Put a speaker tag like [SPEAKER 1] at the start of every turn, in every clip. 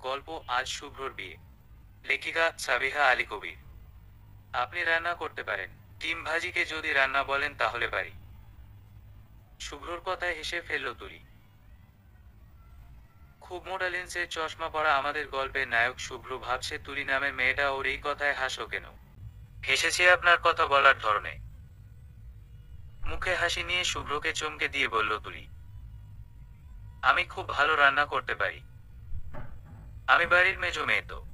[SPEAKER 1] গল্প আজ শুভ্রর বিয়ে। লেখিকা সাবিহা আলী কবির। আপনি রান্না করতে পারেন, ডিম ভাজিকে যদি রান্না বলেন তাহলে পারি। শুভ্রর কথায় হেসে ফেলল তুলি। খুব মোটা লেন্সের চশমা পরা আমাদের গল্পের নায়ক শুভ্র ভাবছে তুলি নামের মেয়েটা ওর এই কথায় হাসো কেন। হেসেছি আপনার কথা বলার ধরনে। মুখে হাসি নিয়ে শুভ্রকে চমকে দিয়ে বলল তুলি। আমি খুব ভালো রান্না করতে পারি। আমি বাড়ির মেজো মেয়ে তো।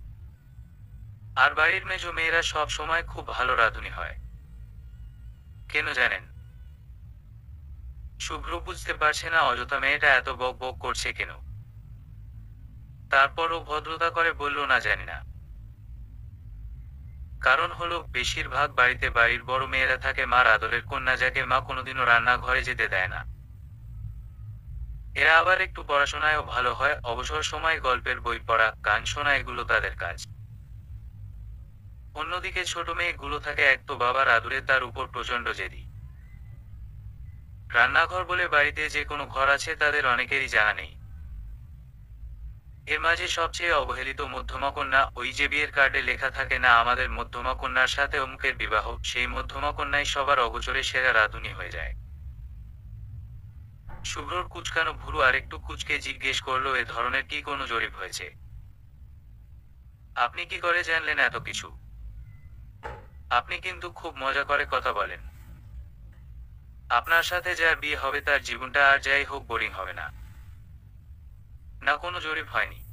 [SPEAKER 1] আর বাড়ির মেজো মেয়েরা সব সময় খুব ভালো রাঁধুনি হয়। কেন জানেন? শুভ্র বুঝতে পারছে না অযথা মেয়েটা এত বক বক করছে কেন। তারপরও ভদ্রতা করে বলল না জানি না। কারণ হলো বেশিরভাগ বাড়িতে বাড়ির বড় মেয়েরা থাকে মার আদরের কন্যা, যাকে মা কোনোদিনও রান্নাঘরে যেতে দেয় না। এরা আবার একটু পড়াশোনায়ও ভালো হয়, অবসর সময় গল্পের বই পড়া, গান শোনা এগুলো তাদের কাজ। অন্যদিকে ছোট মেয়েগুলো থাকে এক তো বাবার আদরে, তার উপর প্রচন্ড জেদি। রান্নাঘর বলে বাড়িতে যে কোনো ঘর আছে তাদের অনেকেরই জানা নেই। এর মাঝে সবচেয়ে অবহেলিত মধ্যমা কন্যা, ওই যে বিয়ের কার্ডে লেখা থাকে না আমাদের মধ্যমা কন্যার সাথে অমুকের বিবাহ, সেই মধ্যমা কন্যাই সবার অগোচরে সেরা রাঁধুনি হয়ে যায়। শুভ্রর কুচকানো ভুরু আরেকটু কুচকে জিজ্ঞেস করলো, এ ধরনের কি কোনো জরিপ হয়েছে? আপনি কি করে জানলেন এত কিছু? আপনি কিন্তু খুব মজা করে কথা বলেন। আপনার সাথে যার বিয়ে হবে তার জীবনটা আর যাই হোক বোরিং হবে না। না, কোনো জরিপ হয়নি।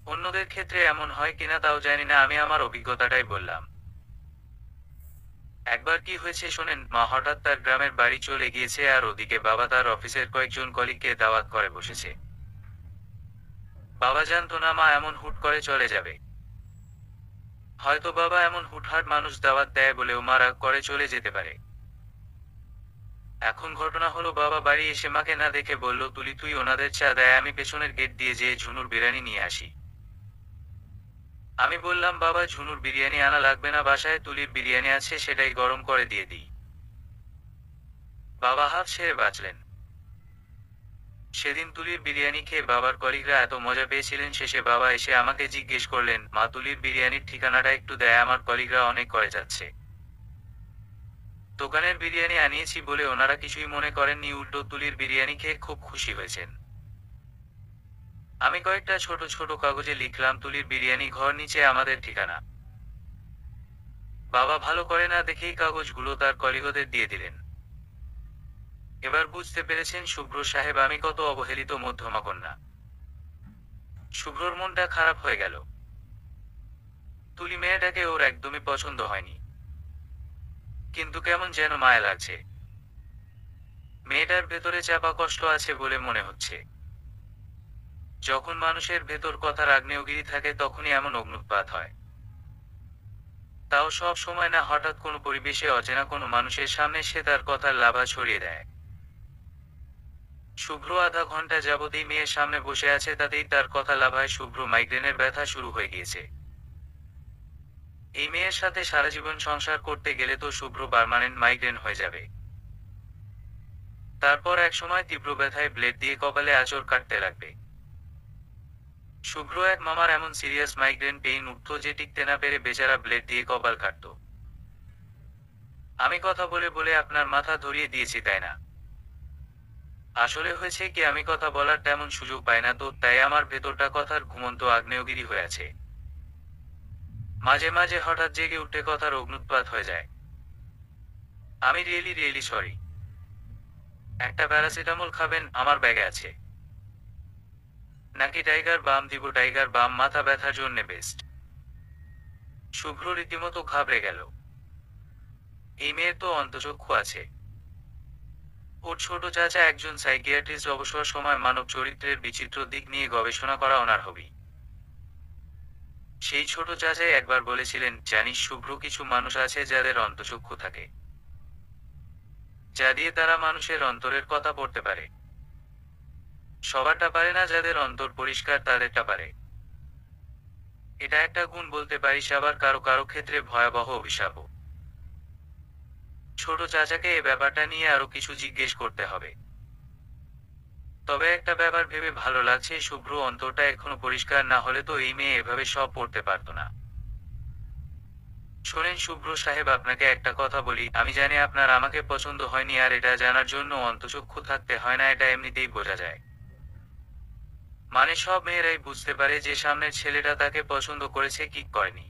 [SPEAKER 1] অন্যদের ক্ষেত্রে এমন হয় কিনা তাও জানি না, আমি আমার অভিজ্ঞতাটাই বললাম। একবার কি হয়েছে শোনেন, মা হঠাৎ তার গ্রামের বাড়ি চলে গিয়েছে আর ওদিকে বাবা তার অফিসের কয়েকজন কলিগকে দাওয়াত করে বসেছে। বাবা জানতো না মা এমন হুট করে চলে যাবে। হয়তো বাবা এমন হুটহাট মানুষ দাওয়াত দেয় বলেও মা রাগ করে চলে যেতে পারে। এখন ঘটনা হলো বাবা বাড়ি এসে মাকে না দেখে বলল, তুলি তুই ওনাদের চা দেয়, আমি পেছনের গেট দিয়ে যেয়ে ঝুনুর বিরিয়ানি নিয়ে আসি। আমি বললাম, বাবা ঝুনুর বিরিয়ানি আনা লাগবে না, বাসায় তুলির বিরিয়ানি আছে সেটাই গরম করে দিয়ে দিই। বাবা হাফ ছেড়ে বাঁচলেন। সেদিন তুলির বিরিয়ানি খেয়ে বাবার কলিগরা এত মজা পেয়েছিলেন, শেষে বাবা এসে আমাকে জিজ্ঞেস করলেন, মা তুলির বিরিয়ানির ঠিকানাটা একটু দেয়, আমার কলিগরা অনেক করে যাচ্ছে। দোকানের বিরিয়ানি আনিয়েছি বলে ওনারা কিছুই মনে করেননি, উল্টো তুলির বিরিয়ানি খেয়ে খুব খুশি হয়েছেন। আমি কয়েকটা ছোট ছোট কাগজে লিখলাম, তুলির বিরিয়ানি ঘর, নিচে আমাদের ঠিকানা। বাবা ভালো করে না দেখেই কাগজগুলো তার কলিগদের দিয়ে দিলেন। এবার বুঝতে পেরেছেন শুভ্র সাহেব আমি কত অবহেলিত মধ্যমা কন্যা। শুভ্রর মনটা খারাপ হয়ে গেল। তুলি মেয়েটাকে ওর একদমই পছন্দ হয়নি। কিন্তু কেমন যেন মায়া লাগছে। মেয়েটার ভেতরে চাপা কষ্ট আছে বলে মনে হচ্ছে। যখন মানুষের ভেতর কথার আগ্নেয়গিরি থাকে তখনই এমন অগ্নুৎপাত হয়। তাও সব সময় না, হঠাৎ কোনো পরিবেশে অচেনা কোনো মানুষের সামনে সে তার কথার লাভা ছড়িয়ে দেয়। শুভ্র আধা ঘন্টা যাবৎ এই মেয়ের সামনে বসে আছে, তাতেই তার কথা লাভায় শুভ্র মাইগ্রেনের ব্যথা শুরু হয়ে গিয়েছে। এই মেয়ের সাথে সারা জীবন সংসার করতে গেলে তো শুভ্র পার্মানেন্ট মাইগ্রেন হয়ে যাবে। তারপর এক সময় তীব্র ব্যথায় ব্লেড দিয়ে কপালে আঁচড় কাটতে লাগবে। শুভ্র এক মামার এমন সিরিয়াস মাইগ্রেন পেইন উঠত যে টিকতে না পেরে বেচারা ব্লেড দিয়ে কপাল কাটত। আমি কথা বলে বলে আপনার মাথা ধরিয়ে দিয়েছি তাই না? আসলে হয়েছে কি, আমি কথা বলার তেমন সুযোগ পাই না তো, তাই আমার ভেতরটা কথার ঘুমন্ত আগ্নেয়গিরি হয়ে আছে। মাঝে মাঝে হঠাৎ জেগে উঠে কথার অগ্নুৎপাত হয়ে যায়। আমি রিয়েলি রিয়েলি সরি। একটা প্যারাসিটামল খাবেন, আমার ব্যাগে আছে। নাকি টাইগার বাম দিব? টাইগার বাম মাথা ব্যথার জন্যে বেস্ট। শুভ্র রীতিমতো ঘাবড়ে গেল। এই মেয়ের তো অন্তচক্ষু আছে। ওর ছোট চাচা একজন সাইকিয়াট্রিস্ট, অবসর সময় মানব চরিত্রের বিচিত্র দিক নিয়ে গবেষণা করা ওনার হবি। সেই ছোট চাচাই একবার বলেছিলেন, জানিস শুভ্র, কিছু মানুষ আছে যাদের অন্তচক্ষু থাকে, যা দিয়ে তারা মানুষের অন্তরের কথা পড়তে পারে। সবারটা পারে না, যাদের অন্তর পরিষ্কার তাদেরটা পারে। এটা একটা গুণ বলতে পারিস, আবার কারো কারো ক্ষেত্রে ভয়াবহ অভিশাপও। ছোট চাচাকে এ ব্যাপারটা নিয়ে আরো কিছু জিজ্ঞেস করতে হবে। তবে একটা ব্যাপার ভেবে ভালো লাগছে, শুভ্র অন্তরটা এখনো পরিষ্কার না হলে তো এই মেয়ে এভাবে সব পড়তে পারতো না। শোনেন শুভ্র সাহেব, আপনাকে একটা কথা বলি, আমি জানি আপনার আমাকে পছন্দ হয়নি, আর এটা জানার জন্য অন্তঃচক্ষু থাকতে হয় না, এটা এমনিতেই বোঝা যায়। মানে সব মেয়েরাই বুঝতে পারে যে সামনের ছেলেটা তাকে পছন্দ করেছে কি করেনি।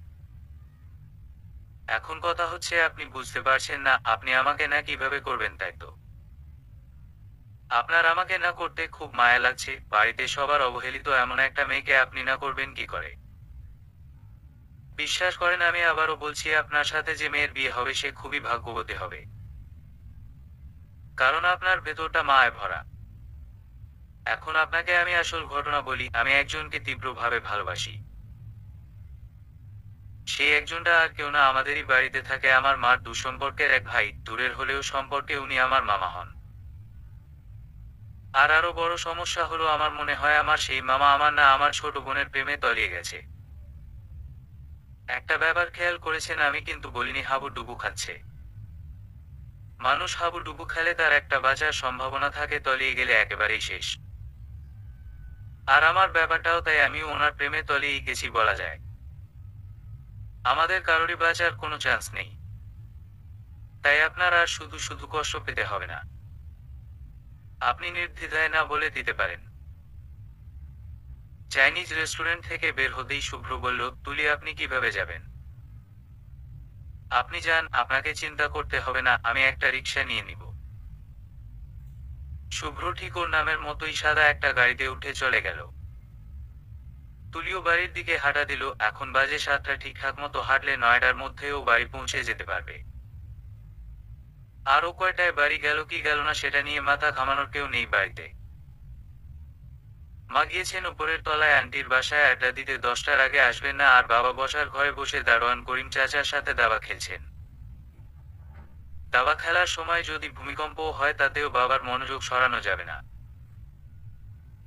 [SPEAKER 1] এখন কথা হচ্ছে আপনি বুঝতে পারছেন না, আপনি আমাকে না কিভাবে করবেন তাই তো? আপনার আমাকে না করতে খুব মায়া লাগছে, বাড়িতে সবার অবহেলিত এমন একটা মেয়েকে আপনি না করবেন কি করে? বিশ্বাস করেন, আমি আবারও বলছি, আপনার সাথে যে মেয়ের বিয়ে হবে সে খুবই ভাগ্যবতী হবে। কারণ আপনার ভেতরটা মায়ায় ভরা। এখন আপনাকে আমি আসল ঘটনা বলি, আমি একজনকে তীব্রভাবে ভালোবাসি। সেই একজনটা আর কেউ না, আমাদেরই বাড়িতে থাকে, আমার মার দুঃসম্পর্কের এক ভাই, দূরের হলেও সম্পর্কে উনি আমার মামা হন। আর আরো বড় সমস্যা হলো, আমার মনে হয় আমার সেই মামা আমার না, আমার ছোট বোনের প্রেমে তলিয়ে গেছে। একটা ব্যাপার খেয়াল করেছেন, আমি কিন্তু বলিনি হাবুডুবু খাচ্ছে। মানুষ হাবুডুবু খেলে তার একটা বাঁচার সম্ভাবনা থাকে, তলিয়ে গেলে একেবারেই শেষ। আর আমার ব্যাপারটাও তাই, আমিও ওনার প্রেমে তলিয়েই গেছি বলা যায়। আমাদের কারোরই বাঁচার কোনো চান্স নেই। তাই আপনার আর শুধু শুধু কষ্ট পেতে হবে না। আপনি নির্দ্বিধায় না বলে দিতে পারেন। চাইনিজ রেস্টুরেন্ট থেকে বের হতেই শুভ্র বলল, তুলি আপনি কিভাবে যাবেন? আপনি যান, আপনাকে চিন্তা করতে হবে না, আমি একটা রিক্সা নিয়ে নিব। শুভ্র ঠিক ওর নামের মতোই সাদা একটা গাড়িতে উঠে চলে গেল। তুলিও বাড়ির দিকে হাঁটা দিল। এখন বাজে 7টা, ঠিকঠাক মতো হাঁটলে 9টার মধ্যেও বাড়ি পৌঁছে যেতে পারবে। আরও কয়টায় বাড়ি গেল কি গেল না সেটা নিয়ে মাথা ঘামানোর কেউ নেই বাড়িতে। মা গিয়েছেন উপরের তলায় আন্টির বাসায় আড্ডা দিতে, 10টার আগে আসবেন না, আর বাবা বসার ঘরে বসে দারোয়ান করিম চাচার সাথে দাবা খেলছেন। দাবা খেলার সময় যদি ভূমিকম্পও হয় তাতেও বাবার মনোযোগ সরানো যাবে না।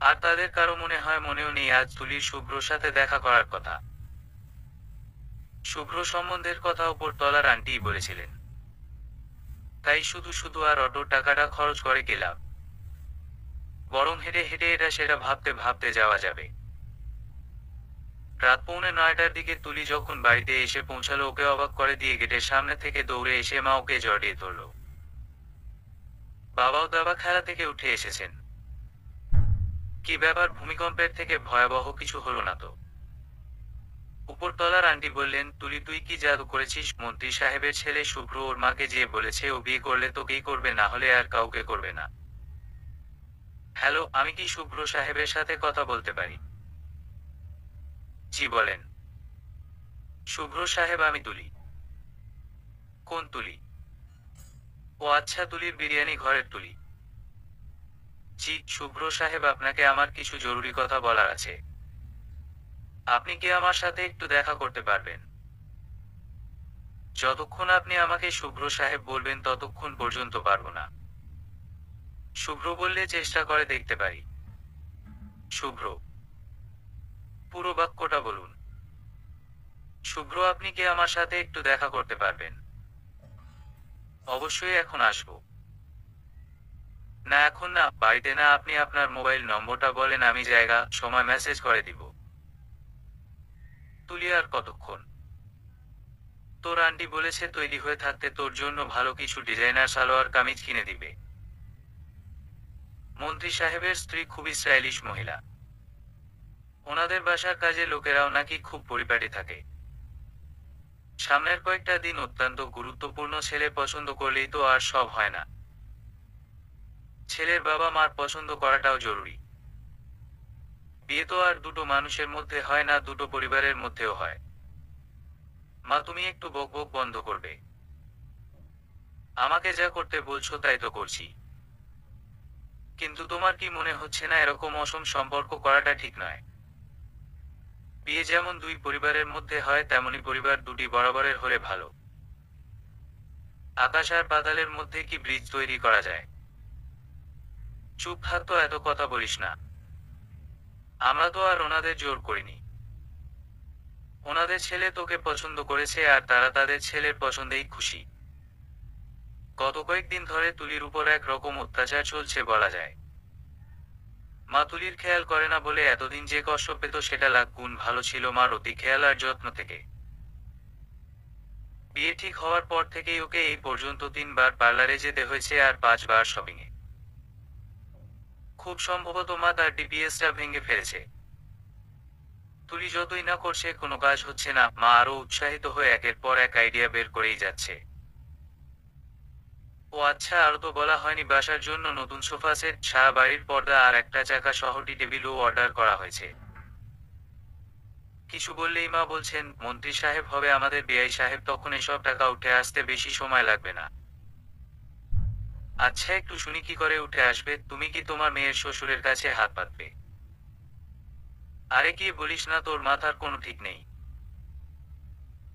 [SPEAKER 1] আর তাদের কারো মনে হয় মনেও নেই আজ তুলির শুভ্রর সাথে দেখা করার কথা। শুভ্র সম্বন্ধের কথা উপর তলার আন্টিই বলেছিলেন। তাই শুধু শুধু আর অটোর টাকাটা খরচ করে কি লাভ? বরং হেঁটে হেঁটে এটা সেটা ভাবতে ভাবতে যাওয়া যাবে। রাত 8:45টার দিকে তুলি যখন বাড়িতে এসে পৌঁছালো, ওকে অবাক করে দিয়ে গেটের সামনে থেকে দৌড়ে এসে মা ওকে জড়িয়ে ধরল। বাবাও দাবা খেলা থেকে উঠে এসেছেন। কি ব্যাপার, ভূমিকম্পের থেকে ভয়াবহ কিছু হলো না তো? উপরতলার আন্টি বললেন, তুলি তুই কি জাদু করেছিস? মন্ত্রী সাহেবের ছেলে শুভ্র ওর মাকে যেয়ে বলেছে ও বিয়ে করলে তোকেই করবে, না হলে আর কাউকে করবে না। হ্যালো, আমি কি শুভ্র সাহেবের সাথে কথা বলতে পারি? জি বলেন। শুভ্র সাহেব, আমি তুলি। কোন তুলি? ও আচ্ছা, তুলির বিরিয়ানি ঘরের তুলি। জি শুভ্র সাহেব, আপনাকে আমার কিছু জরুরি কথা বলার আছে। আপনি কি আমার সাথে একটু দেখা করতে পারবেন? যতক্ষণ আপনি আমাকে শুভ্র সাহেব বলবেন ততক্ষণ পর্যন্ত পারবো না। শুভ্র বললে চেষ্টা করে দেখতে পারি। শুভ্র। পুরো বাক্যটা বলুন। শুভ্র, আপনি কি আমার সাথে একটু দেখা করতে পারবেন? অবশ্যই, এখন আসবো। না এখন না, বাড়িতে না, আপনি আপনার মোবাইল নম্বরটা বলেন, আমি জায়গা সময় মেসেজ করে দিব। তুলি, আর কতক্ষণ? তোর আন্টি বলেছে তৈরি হয়ে থাকতে তোর জন্য ভালো কিছু ডিজাইনার সালোয়ার কামিজ কিনে দিবে। মন্ত্রী সাহেবের স্ত্রী খুবই স্টাইলিশ মহিলা। ওনাদের বাসার কাজে লোকেরাও নাকি খুব পরিপাটি থাকে। সামনের কয়েকটা দিন অত্যন্ত গুরুত্বপূর্ণ, ছেলে পছন্দ করলেই তো আর সব হয় না। ছেলের বাবা মার পছন্দ করাটাও জরুরি। বিয়ে তো আর দুটো মানুষের মধ্যে হয় না, দুটো পরিবারের মধ্যেও হয়। মা, তুমি একটু বকবক বন্ধ করবে? আমাকে যা করতে বলছো তাই তো করছি। কিন্তু তোমার কি মনে হচ্ছে না এরকম অসম সম্পর্ক করাটা ঠিক নয়? বিয়ে যেমন দুই পরিবারের মধ্যে হয়, তেমনি পরিবার দুটি বরাবরের হলে ভালো। আকাশ আর পাতালের মধ্যে কি ব্রিজ তৈরি করা যায়? চুপ থাক তো, এত কথা বলিস না। আমরা তো আর ওনাদের জোর করিনি। ওনাদের ছেলে তোকে পছন্দ করেছে, আর তারা তাদের ছেলের পছন্দেই খুশি। গত কয়েকদিন ধরে তুলির উপর এক রকম অত্যাচার চলছে বলা যায়। মা তুলির খেয়াল করে না বলে এতদিন যে কষ্ট পেত সেটা লাখ গুণ ভালো ছিল মার অতি খেয়াল আর যত্ন থেকে। বিয়ে ঠিক হওয়ার পর থেকেই ওকে এই পর্যন্ত 3বার পার্লারে যেতে হয়েছে আর 5বার শপিংয়ে। খুব সম্ভবত মা তার ডিপিএসটা ভেঙে ফেলেছে। তুলি যতই না করছে কোনো কাজ হচ্ছে না, মা আরো উৎসাহিত হয়ে একের পর এক আইডিয়া বের করেই যাচ্ছে। ও আচ্ছা, আরো তো বলা হয়নি, বাসার জন্য নতুন সোফা সেট, সারা বাড়ির পর্দা আর একটা চাকা সহ টি টেবিলও অর্ডার করা হয়েছে। কিছু বললেই মা বলছেন, মন্ত্রী সাহেব হবে আমাদের বেআই সাহেব, তখন এসব টাকা উঠে আসতে বেশি সময় লাগবে না। আচ্ছা, একটু শুনি কি করে উঠে আসবে? তুমি কি তোমার মেয়ের শ্বশুরের কাছে হাত পাতবে? আরে কি বলিস না, তোর মাথার কোনো ঠিক নেই।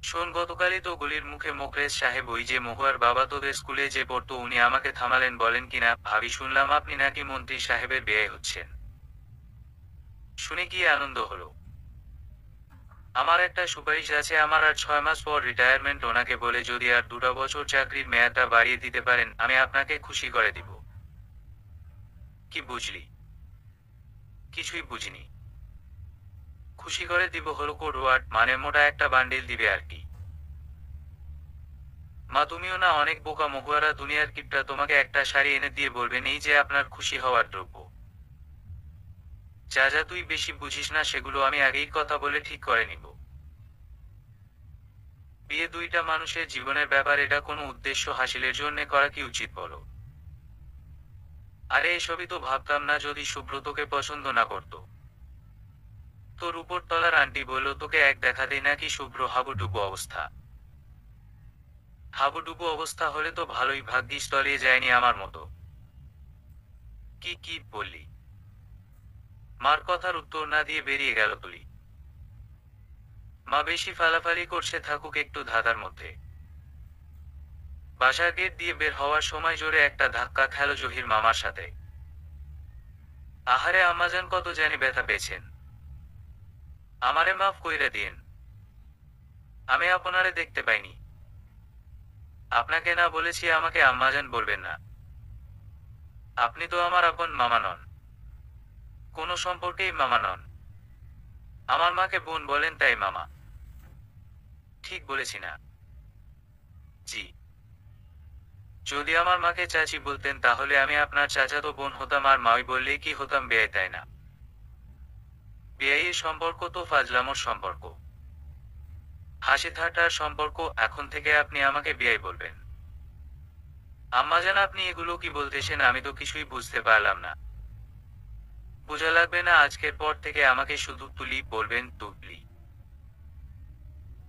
[SPEAKER 1] শোন, গতকালই তো গলির মুখে মোখলেস সাহেব, ওই যে মহুয়ার বাবা তোদের স্কুলে যে পড়তো, উনি আমাকে থামালেন, বলেন কিনা, ভাবি শুনলাম আপনি নাকি মন্ত্রী সাহেবের বেয়াই হচ্ছেন। শুনে কি আনন্দ হলো। আমার একটা সুপারিশ আছে, আমার আর 6 মাস পর রিটায়ারমেন্ট, ওনাকে বলে যদি আর 2টা বছর চাকরির মেয়াদটা বাড়িয়ে দিতে পারেন, আমি আপনাকে খুশি করে দিব। কি বুঝলি? কিছুই বুঝিনি। খুশি করে দিব হলো কোড ওয়ার্ড, মানে মোটা একটা বান্ডিল দিবে আর কি। মা তুমিও না অনেক বোকা, মহুয়ারা দুনিয়ার কিপটা, তোমাকে একটা শাড়ি এনে দিয়ে বলবেন এই যে আপনার খুশি হওয়ার দ্রব্য। যা যা, তুই বেশি বুঝিস না, সেগুলো আমি আগেই কথা বলে ঠিক করে নিব। বিয়ে দুইটা মানুষের জীবনের ব্যাপার, এটা কোনো উদ্দেশ্য হাসিলের জন্য করা কি উচিত বলো? আরে এসবই তো ভাবতাম না যদি সুব্রতকে পছন্দ না করতো। তোর উপর তলার আন্টি বলল তোকে এক দেখাতেই নাকি শুভ্র হাবুডুবু অবস্থা। হাবুডুবু অবস্থা হলে তো ভালোই, ভাগ্যিস তলিয়ে যায়নি আমার মতো। কি কি বললি? মার কথার উত্তর না দিয়ে বেরিয়ে গেল তুলি। মা বেশি ফালাফালি করছে, থাকুক একটু ধাঁধার মধ্যে। বাসার গেট দিয়ে বের হওয়ার সময় জোরে একটা ধাক্কা খেল জহির মামার সাথে। আহারে আম্মাজান, কত জানি ব্যথা পেয়েছেন। আমারে মাফ কইরা দিয়েন, আমি আপনারে দেখতে পাইনি। আপনাকে না বলেছি আমাকে আম্মাজান বলবেন না? আপনি তো আমার আপন মামা নন, কোনো সম্পর্কেই মামা নন। আমার মাকে বোন বলেন, তাই মামা। ঠিক বলেছি না? জি। যদি আমার মাকে চাচি বলতেন তাহলে আমি আপনার চাচাতো বোন হতাম, আর মাই বললেই কি হতাম, বেয়াই তাই না? বেয়াইয়ের সম্পর্ক তো ফাজলামোর সম্পর্ক, হাসি ঠাট্টার সম্পর্ক, এখন থেকে আপনি আমাকে বেয়াই বলবেন। আম্মাজান, আপনি এগুলো কি বলতেছেন? আমি তো কিছুই বুঝতে পারলাম না। বোঝা লাগবে না, আজকের পর থেকে আমাকে শুধু তুলি বলবেন, তুলি।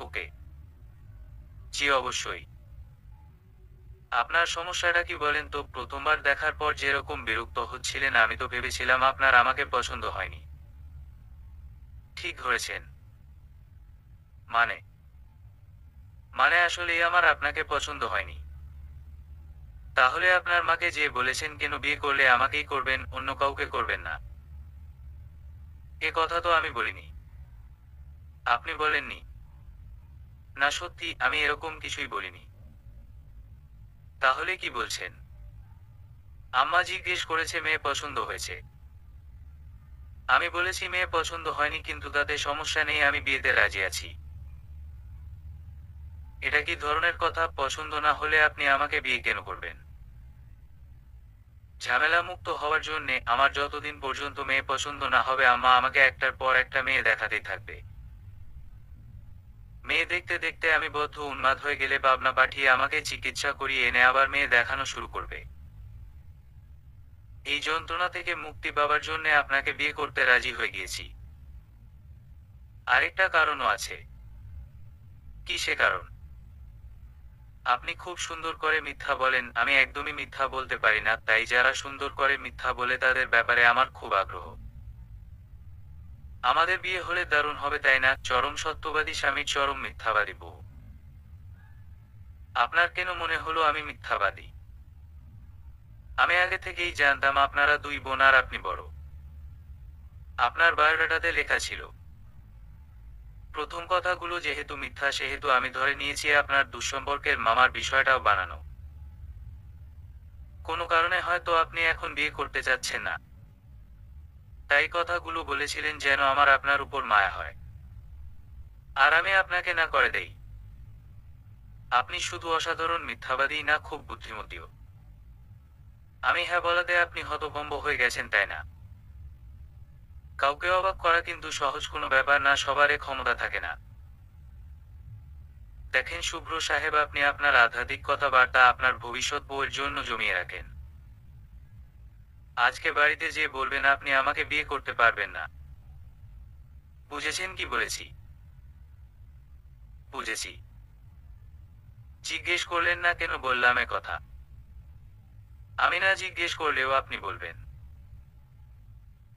[SPEAKER 1] ওকে। জি অবশ্যই। আপনার সমস্যাটা কি বলেন তো? প্রথমবার দেখার পর যেরকম বিরক্ত হচ্ছিলেন, আমি তো ভেবেছিলাম আপনার আমাকে পছন্দ হয়নি। ঠিক ধরেছেন। মানে? মানে আসলেই আমার আপনাকে পছন্দ হয়নি। তাহলে আপনার মাকে যে বলেছেন কেন বিয়ে করলে আমাকেই করবেন, অন্য কাউকে করবেন না? এ কথা তো আমি বলিনি। আপনি বলেননি? না সত্যি, আমি এরকম কিছুই বলিনি। তাহলে কি বলছেন? আম্মা জিজ্ঞেস করেছে মেয়ে পছন্দ হয়েছে। আমি বলেছি মেয়ে পছন্দ হয়নি, কিন্তু তাতে সমস্যা নেই, আমি বিয়েতে রাজি আছি। এটা কি ধরনের কথা? পছন্দ না হলে আপনি আমাকে বিয়ে কেন করবেন? ঝামেলা মুক্ত হওয়ার জন্যে। আমার যতদিন পর্যন্ত মেয়ে পছন্দ না হবে, আম্মা আমাকে একটার পর একটা মেয়ে দেখাতেই থাকবে। মেয়ে দেখতে দেখতে আমি বদ্ধ উন্মাদ হয়ে গেলে পাবনা পাঠিয়ে আমাকে চিকিৎসা করিয়ে এনে আবার মেয়ে দেখানো শুরু করবে। এই যন্ত্রণা থেকে মুক্তি পাবার জন্যে আপনাকে বিয়ে করতে রাজি হয়ে গিয়েছি। আরেকটা কারণও আছে। কি সে কারণ? আপনি খুব সুন্দর করে মিথ্যা বলেন, আমি একদমই মিথ্যা বলতে পারি না, তাই যারা সুন্দর করে মিথ্যা বলে তাদের ব্যাপারে আমার খুব আগ্রহ। আমাদের বিয়ে হলে দারুণ হবে, তাই না? চরম সত্যবাদী স্বামীর চরম মিথ্যাবাদী বউ। আপনার কেন মনে হলো আমি মিথ্যাবাদী? আমি আগে থেকেই জানতাম আপনারা দুই বোন আর আপনি বড়। আপনার বায়োডাটাতে লেখা ছিল। প্রথম কথাগুলো যেহেতু মিথ্যা, সেহেতু আমি ধরে নিয়েছি আপনার দুঃসম্পর্কের মামার বিষয়টাও বানানো। কোনো কারণে হয়তো আপনি এখন বিয়ে করতে চাচ্ছেন না। তাই কথাগুলো বলেছিলেন যেন আমার আপনার উপর মায়া হয়, আর আমি আপনাকে না করে দেই। আপনি শুধু অসাধারণ মিথ্যাবাদী না, খুব বুদ্ধিমতীও। আমি হ্যাঁ বলাতে আপনি হতভম্ব হয়ে গেছেন, তাই না? কাউকে অবাক করা কিন্তু সহজ কোনো ব্যাপার না, সবার এ ক্ষমতা থাকে না। দেখেন শুভ্র সাহেব, আপনি আপনার আধ্যাত্মিক কথাবার্তা আপনার ভবিষ্যৎ বউয়ের জন্য জমিয়ে রাখেন। আজকে বাড়িতে যে বলবেন আপনি আমাকে বিয়ে করতে পারবেন না। বুঝেছেন কি বলেছি? বুঝেছি। জিজ্ঞেস করলেন না কেন বললাম এ কথা? আমি না জিজ্ঞেস করলেও আপনি বলবেন।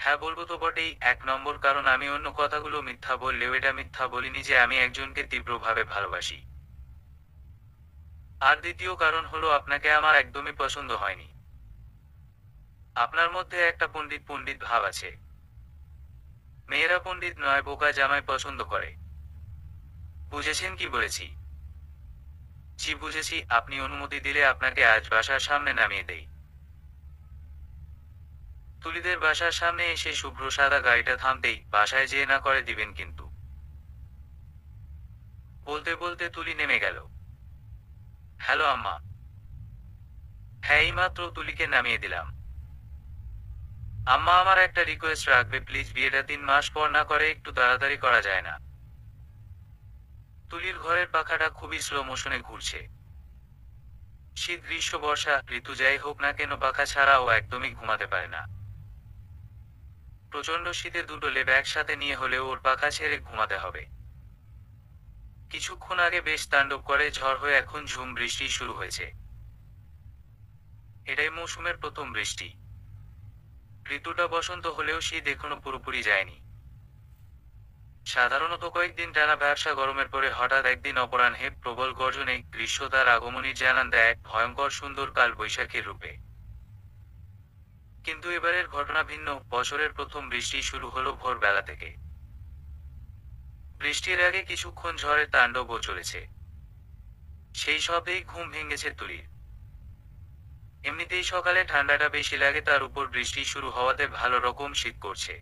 [SPEAKER 1] হ্যাঁ বলবো তো বটেই, 1 নম্বর কারণ আমি অন্য কথাগুলো মিথ্যা বললেও এটা মিথ্যা বলিনি যে আমি একজনকে তীব্রভাবে ভালোবাসি। আর দ্বিতীয় কারণ হলো আপনাকে আমার একদমই পছন্দ হয়নি। আপনার মধ্যে একটা পণ্ডিত পণ্ডিত ভাব আছে। মেয়েরা পণ্ডিত নয়, বোকা জামাই পছন্দ করে। বুঝেছেন কি বলেছি? জি বুঝেছি। আপনি অনুমতি দিলে আপনাকে আজ বাসার সামনে নামিয়ে দেই। তুলিদের বাসার সামনে এসে শুভ্র সাদা গাড়িটা থামতেই, বাসায় যেয়ে না করে দিবেন কিন্তু। বলতে বলতে তুলি নেমে গেল। হ্যালো আম্মা। হ্যাঁ এইমাত্র তুলিকে নামিয়ে দিলাম। আম্মা আমার একটা রিকোয়েস্ট রাখবে প্লিজ, বিয়েটা 3 মাস পর না করে একটু তাড়াতাড়ি করা যায় না? তুলির ঘরের পাখাটা খুবই স্লো মোশনে ঘুরছে। শীত গ্রীষ্ম বর্ষা ঋতু যাই হোক না কেন, পাখা ছাড়া ও একদমই ঘুমাতে পারে না। প্রচন্ড শীতে দুটো লেপ একসাথে নিয়ে হলেও ওর পাখা ছেড়ে ঘুমাতে হবে। কিছুক্ষণ আগে বেশ তাণ্ডব করে ঝড় হয়ে এখন ঝুম বৃষ্টি শুরু হয়েছে। এটাই মৌসুমের প্রথম বৃষ্টি। ঋতুটা বসন্ত হলেও শীত এখনো পুরোপুরি যায়নি। সাধারণত কয়েকদিন টানা ব্যবসা গরমের পরে হঠাৎ একদিন অপরাহ্নে প্রবল গর্জনে গ্রীষ্ম তার আগমনীর জানান দেয় এক ভয়ঙ্কর সুন্দর কাল বৈশাখীর রূপে। কিন্তু এবারের ঘটনা ভিন্ন। বছরের প্রথম বৃষ্টি শুরু হলো ভোরবেলা থেকে। বৃষ্টির আগে কিছুক্ষণ ঝড়ের তাণ্ডবও চলেছে। সেই শব্দেই ঘুম ভেঙেছে তুলির। এমনিতেই সকালে ঠান্ডাটা বেশি লাগে, তার উপর বৃষ্টি শুরু হওয়াতে ভালো রকম শীত করছে।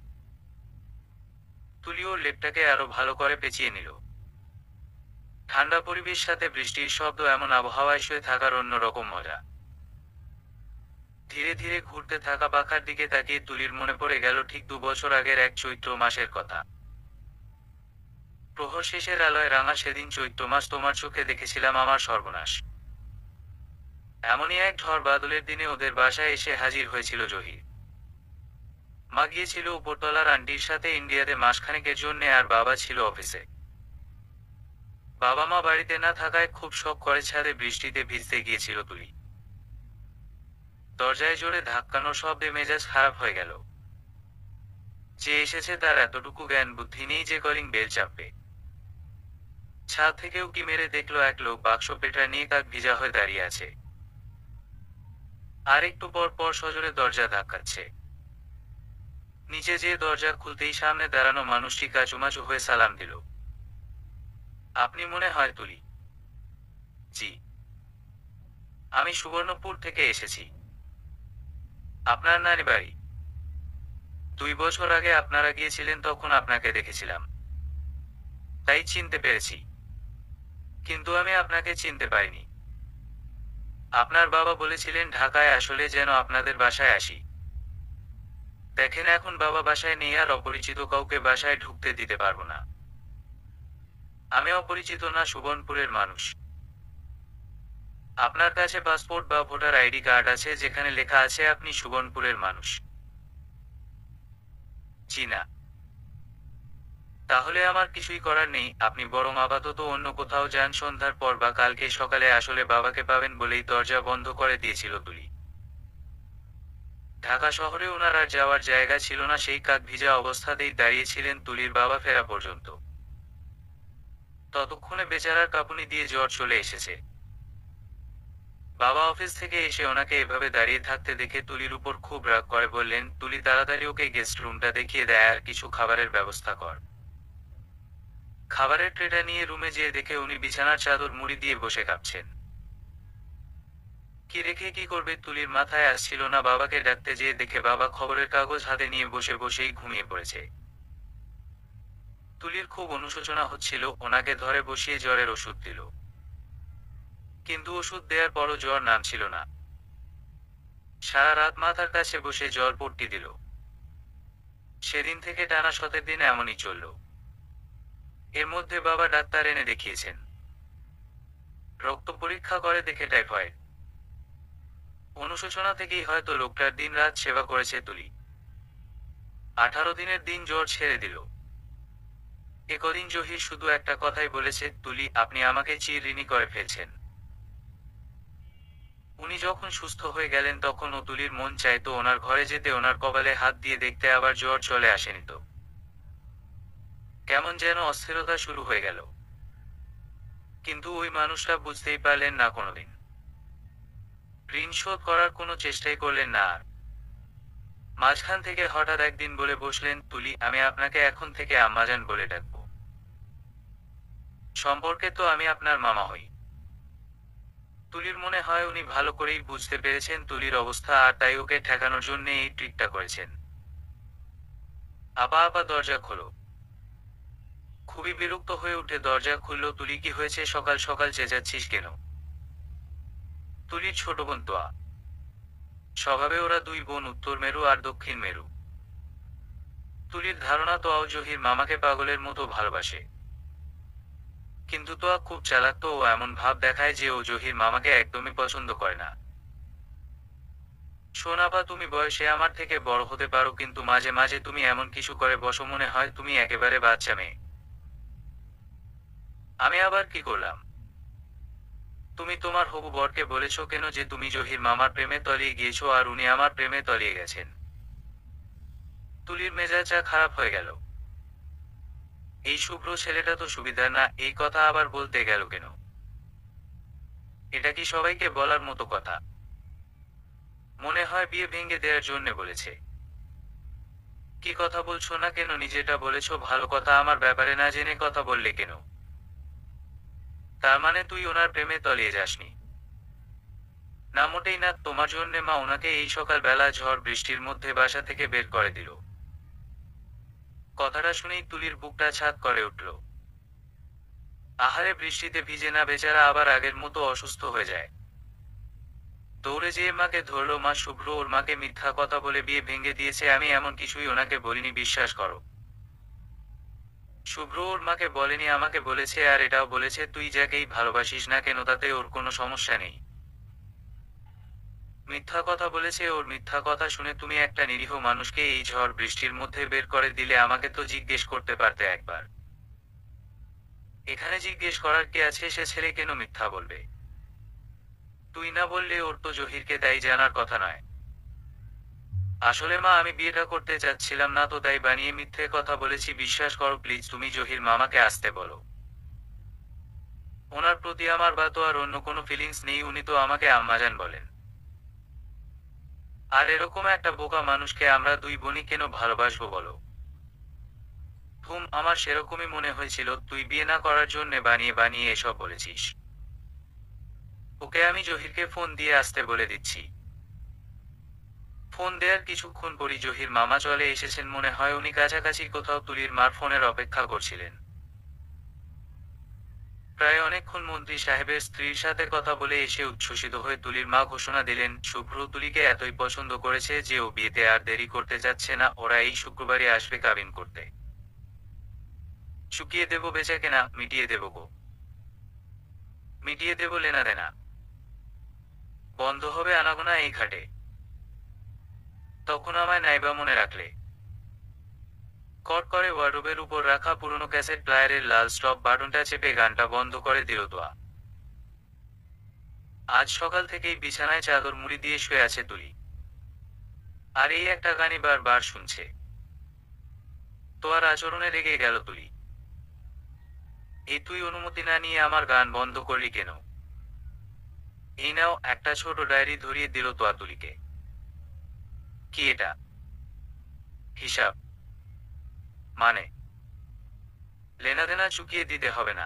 [SPEAKER 1] তুলি ওর লেপটাকে আরো ভালো করে পেঁচিয়ে নিল। ঠান্ডা পরিবেশ সাথে বৃষ্টির শব্দ, এমন আবহাওয়ায় শুয়ে থাকার অন্যরকম মজা। ধীরে ধীরে ঘুরতে থাকা পাখার দিকে তাকিয়ে তুলির মনে পড়ে গেল ঠিক 2 বছর আগের এক চৈত্র মাসের কথা। প্রহর শেষের আলোয় রাঙা সেদিন চৈত্র মাস, তোমার চোখে দেখেছিলাম আমার সর্বনাশ। এমনই এক ঝড় বাদলের দিনে ওদের বাসায় এসে হাজির হয়েছিল জহির। মা গিয়েছিল উপরতলার আন্টির সাথে ইন্ডিয়াতে মাসখানেকের জন্যে, আর বাবা ছিল অফিসে। বাবা মা বাড়িতে না থাকায় খুব শখ করে ছাদে বৃষ্টিতে ভিজতে গিয়েছিল তুলি। দরজায় জোরে ধাক্কানোর শব্দে মেজাজ খারাপ হয়ে গেল। যে এসেছে তার এতটুকু জ্ঞান বুদ্ধি নেই যে কলিং বেল চাপবে। ছাদ থেকেও কি মেরে দেখলো এক লোক বাক্স পেটা নিয়ে কাক ভিজা হয়ে দাঁড়িয়ে আছে। আর একটু পর পর সজোরে দরজা ধাক্কাচ্ছে। নিচে যে দরজা খুলতেই সামনে দাঁড়ানো মানুষটি কাচুমাচু হয়ে সালাম দিল। আপনি মনে হয় তুলি? জি। আমি সুবর্ণপুর থেকে এসেছি। আপনার নানি বাড়ি? 2 বছর আগে আপনারা গিয়েছিলেন, তখন আপনাকে দেখেছিলাম, তাই চিনতে পেরেছি। কিন্তু আমি আপনাকে চিনতে পারিনি। আপনার বাবা বলেছিলেন ঢাকায় আসলে যেন আপনাদের বাসায় আসি। দেখেন এখন বাবা বাসায় নেই, আর অপরিচিত কাউকে বাসায় ঢুকতে দিতে পারবো না। আমি অপরিচিত না, সুবর্ণপুরের মানুষ। আপনার কাছে পাসপোর্ট বা ভোটার আইডি কার্ড আছে যেখানে লেখা আছে আপনি সুবর্ণপুরের মানুষ? জি না। তাহলে আমার কিছুই করার নেই, আপনি বরং আপাতত অন্য কোথাও যান, সন্ধ্যার পর বা কালকে সকালে আসলে বাবাকে পাবেন বলেই দরজা বন্ধ করে দিয়েছিল তুলি। ঢাকা শহরে ওনার আর যাওয়ার জায়গা ছিল না, সেই কাক ভিজা অবস্থাতেই দাঁড়িয়েছিলেন তুলির বাবা ফেরা পর্যন্ত। ততক্ষণে বেচারার কাঁপুনি দিয়ে জ্বর চলে এসেছে। বাবা অফিস থেকে এসে ওনাকে এভাবে দাঁড়িয়ে থাকতে দেখে তুলির উপর খুব রাগ করে বললেন, তুলি তাড়াতাড়ি ওকে গেস্ট রুমটা দেখিয়ে দেয় আর কিছু খাবারের ব্যবস্থা কর। খাবারের ট্রেটা নিয়ে রুমে যেয়ে দেখে উনি বিছানার চাদর মুড়ি দিয়ে বসে কাঁপছেন। কি রেখে কি করবে তুলির মাথায় আসছিল না। বাবাকে ডাকতে যেয়ে দেখে বাবা খবরের কাগজ হাতে নিয়ে বসে বসেই ঘুমিয়ে পড়েছে। তুলির খুব অনুশোচনা হচ্ছিল, ওনাকে ধরে বসিয়ে জ্বরের ওষুধ দিল। কিন্তু ওষুধ দেওয়ার পরও জ্বর নামছিল না। সারা রাত মাথার কাছে বসে জ্বর পট্টি দিল। সেদিন থেকে টানা 17 দিন এমনই চলল। এর মধ্যে বাবা ডাক্তার এনে দেখিয়েছেন। রক্ত পরীক্ষা করে দেখে টাইফয়েড। অনুশোচনা থেকেই হয়তো লোকটার দিন রাত সেবা করেছে তুলি। 18 দিনের দিন জ্বর ছেড়ে দিল। এ কদিন জহির শুধু একটা কথাই বলেছে, তুলি আপনি আমাকে চিরঋণী করে ফেলছেন। উনি যখন সুস্থ হয়ে গেলেন তখন ও তুলির মন চাইতো ওনার ঘরে যেতে, ওনার কপালে হাত দিয়ে দেখতে, আবার জ্বর চলে আসেনি তো। কেমন যেন অস্থিরতা শুরু হয়ে গেল। কিন্তু ওই মানুষটা বুঝতেই পারলেন না কোনোদিন। ঋণ শোধ করার কোনো চেষ্টাই করলেন না আর। মাঝখান থেকে হঠাৎ একদিন বলে বসলেন, তুলি আমি আপনাকে এখন থেকে আম্মাজান বলে ডাকবো। সম্পর্কে তো আমি আপনার মামা হই। তুলির মনে হয় উনি ভালো করেই বুঝতে পেরেছেন তুলির অবস্থা, আর তাই ওকে ঠেকানোর জন্য এই ট্রিকটা করেছেন। আপা আপা দরজা খোলো। খুবই বিরক্ত হয়ে উঠে দরজা খুলল তুলি। কি হয়েছে, সকাল সকাল চেঁচাচ্ছিস কেন? তুলির ছোট বোন তোয়া। স্বভাবে ওরা দুই বোন উত্তর মেরু আর দক্ষিণ মেরু। তুলির ধারণা তোয়াও জহির মামাকে পাগলের মতো ভালোবাসে। কিন্তু তোয়া খুব চালাক, তো ও এমন ভাব দেখায় যে ও জহির মামাকে একদমই পছন্দ করে না। শোনাপা, তুমি বয়সে আমার থেকে বড় হতে পারো, কিন্তু মাঝে মাঝে তুমি এমন কিছু করে বসো মনে হয় তুমি একেবারে বাচ্চা মেয়ে। আমি আবার কি করলাম? তুমি তোমার হবু বরকে বলেছো কেন যে তুমি জহির মামার প্রেমে তলিয়ে গিয়েছো আর উনি আমার প্রেমে তলিয়ে গেছেন? তুলির মেজাজটা খারাপ হয়ে গেল। এই শুভ্র ছেলেটা তো সুবিধার না, এই কথা আবার বলতে গেল কেন? এটা কি সবাইকে বলার মতো কথা? মনে হয় বিয়ে ভেঙে দেওয়ার জন্য বলেছে। কি কথা বলছো না কেন? নিজেটা বলেছো ভালো কথা, আমার ব্যাপারে না জেনে কথা বললে কেন? তার মানে তুই ওনার প্রেমে তলিয়ে যাসনি? না, মোটেই না। তোমার জন্যে মা ওনাকে এই সকাল বেলা ঝড় বৃষ্টির মধ্যে বাসা থেকে বের করে দিল। কথাটা শুনেই তুলির বুকটা ছাদ করে উঠল। আহারে, বৃষ্টিতে ভিজে না বেচারা আবার আগের মতো অসুস্থ হয়ে যায়। দৌড়ে যেয়ে মাকে ধরল। মা, শুভ্র ওর মাকে মিথ্যা কথা বলে বিয়ে ভেঙে দিয়েছে, আমি এমন কিছুই ওনাকে বলিনি, বিশ্বাস করো। শুভ্র ওর মাকে বলেনি, আমাকে বলেছে, আর এটাও বলেছে তুই যাকেই ভালোবাসিস না কেন তাতে ওর কোনো সমস্যা নেই। মিথ্যা কথা বলেছে। ওর মিথ্যা কথা শুনে তুমি একটা নিরীহ মানুষকে এই ঝড় বৃষ্টির মধ্যে বের করে দিলে। আমাকে তো জিজ্ঞেস করতে পারতে একবার। এখানে জিজ্ঞেস করার কি আছে? সে ছেলে কেন মিথ্যা বলবে? তুই না বললে ওর তো জহিরকে তাই জানার কথা নয়। আসলে মা, আমি বিয়েটা করতে চাচ্ছিলাম না তো, তাই বানিয়ে মিথ্যে কথা বলেছি, বিশ্বাস করো প্লিজ। তুমি জহির মামাকে আসতে বলো। ওনার প্রতি আমার বা তো আর অন্য কোনো ফিলিংস নেই, উনি তো আমাকে আম্মাজান বলেন। আর এরকম একটা বোকা মানুষকে আমরা দুই বোনই কেন ভালোবাসবো বলো? আমার সেরকমই মনে হয়েছিল। তুই বিয়ে না করার জন্যে বানিয়ে বানিয়ে এসব বলেছিস। ওকে আমি জহিরকে ফোন দিয়ে আসতে বলে দিচ্ছি। ফোন দেওয়ার কিছুক্ষণ পরই জহির মামা চলে এসেছেন। মনে হয় উনি কাছাকাছি কোথাও তুলির মার ফোনের অপেক্ষা করছিলেন। প্রায় অনেকক্ষণ মন্ত্রী সাহেবের স্ত্রীর সাথে কথা বলে এসে উচ্ছ্বসিত হয়ে তুলির মা ঘোষণা দিলেন, শুভ্র তুলিকে এতই পছন্দ করেছে যে ও বিয়েতে আর দেরি করতে যাচ্ছে না। ওরা এই শুক্রবারে আসবে কাবিন করতে। চুকিয়ে দেব বেচাকেনা, মিটিয়ে দেব গো। মিটিয়ে দেব লেনা দেনা। বন্ধ হবে আনাগোনা এই ঘাটে। তখন আমায় নাইবা মনে রাখলে। কট করে ওয়ার্ডরোবের উপর রাখা পুরনো ক্যাসেট প্লেয়ারের লাল স্টপ বাটনটা চেপে গানটা বন্ধ করে দিল তোয়া। আজ সকাল থেকেই বিছানায় চাদর মুড়ি দিয়ে শুয়ে আছে তুলি। আর এই একটা গানই বারবার শুনছে। তোয়ার আচরণে রেগে গেল তুলি। এই তুই অনুমতি না নিয়ে আমার গান বন্ধ করলি কেন? এই নাও, একটা ছোট ডায়েরি ধরিয়ে দিল তোয়া তুলিকে। কি এটা? হিসাব? মানে? লেনাদেনা চুকিয়ে দিতে হবে না।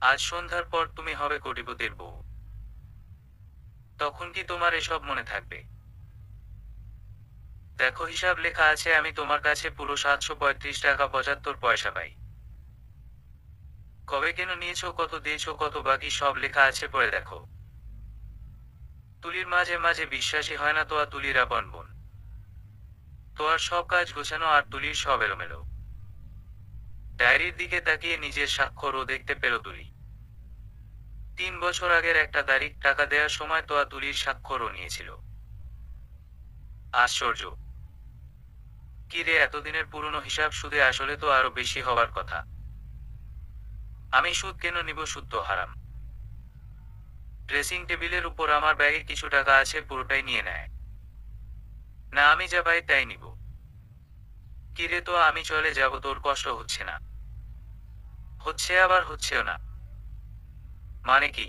[SPEAKER 1] আজ সন্ধ্যার পর তুমি হবে কোটিপতির বউ। তখন কি তোমার এসব মনে থাকবে? দেখো, হিসাব লেখা আছে, আমি তোমার কাছে পুরো 735 টাকা 75 পয়সা পাই। কবে কেন নিয়েছো, কত দিয়েছো, কত বাকি, সব লেখা আছে, পড়ে দেখো। তুলির মাঝে মাঝে বিশ্বাসই হয় না তোয়া তুলির আপন বোন। তোয়ার সব কাজ গোছানো আর তুলির সব এলোমেলো। ডায়েরির দিকে তাকিয়ে নিজের স্বাক্ষরও দেখতে পেল তুলি। 3 বছর আগের একটা তারিখ, টাকা দেওয়ার সময় তোয়া তুলির স্বাক্ষরও নিয়েছিল। আশ্চর্য! কি রে, এতদিনের পুরনো হিসাব, সুদে আসলে তো আরো বেশি হওয়ার কথা। আমি সুদ কেন নিব, সুদ তো হারাম। ড্রেসিং টেবিলের উপর আমার ব্যাগে কিছু টাকা আছে, পুরোটাই নিয়ে নেয়। না, আমি যা পাই তাই নিব। কি রে, তো আমি চলে যাব, তোর কষ্ট হচ্ছে না? হচ্ছে, আবার হচ্ছেও না। মানে কি?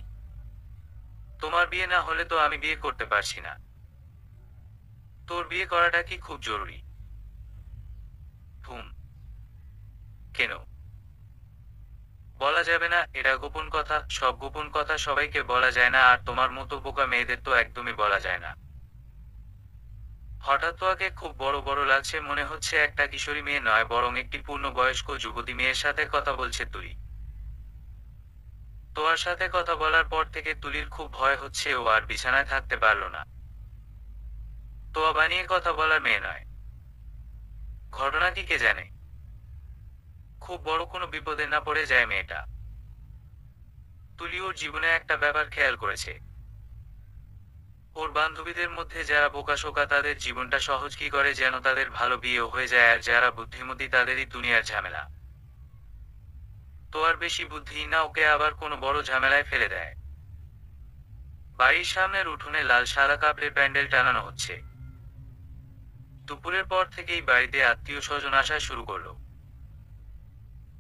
[SPEAKER 1] তোমার বিয়ে না হলে তো আমি বিয়ে করতে পারছি না। তোর বিয়ে করাটা কি খুব জরুরি? হুম। কেন? বলা যাবে না, এটা গোপন কথা, সব গোপন কথা সবাইকে বলা যায় না, আর তোমার মতো বোকা মেয়েদের তো একদমই বলা যায় না। হঠাৎ তোয়াকে খুব বড় বড় লাগছে, মনে হচ্ছে একটা কিশোরী মেয়ে নয়, বরং একটি পূর্ণবয়স্ক যুবতী মেয়ের সাথে কথা বলছে তুলি। তোয়ার সাথে কথা বলার পর থেকে তুলির খুব ভয় হচ্ছে, ও আর বিছানায় থাকতে পারল না। তোয়া বানিয়ে কথা বলার মেয়ে নয়। ঘটনা কি কে জানে? খুব বড় কোনো বিপদে না পড়ে যায় মেয়েটা। তুলি ওর জীবনে একটা ব্যাপার খেয়াল করেছে। ওর বান্ধবীদের মধ্যে যারা বোকাশোকা তাদের জীবনটা সহজ কি করে যেন তাদের ভালো বিয়ে হয়ে যায়, আর যারা বুদ্ধিমতী তাদেরই দুনিয়ার ঝামেলা। তো আর বেশি বুদ্ধি না, ওকে আবার কোনো বড় ঝামেলায় ফেলে দেয়। বাড়ির সামনের উঠোনে লাল সাদা কাপড়ের প্যান্ডেল টানানো হচ্ছে। দুপুরের পর থেকেই বাড়িতে আত্মীয় স্বজন আসা শুরু করলো।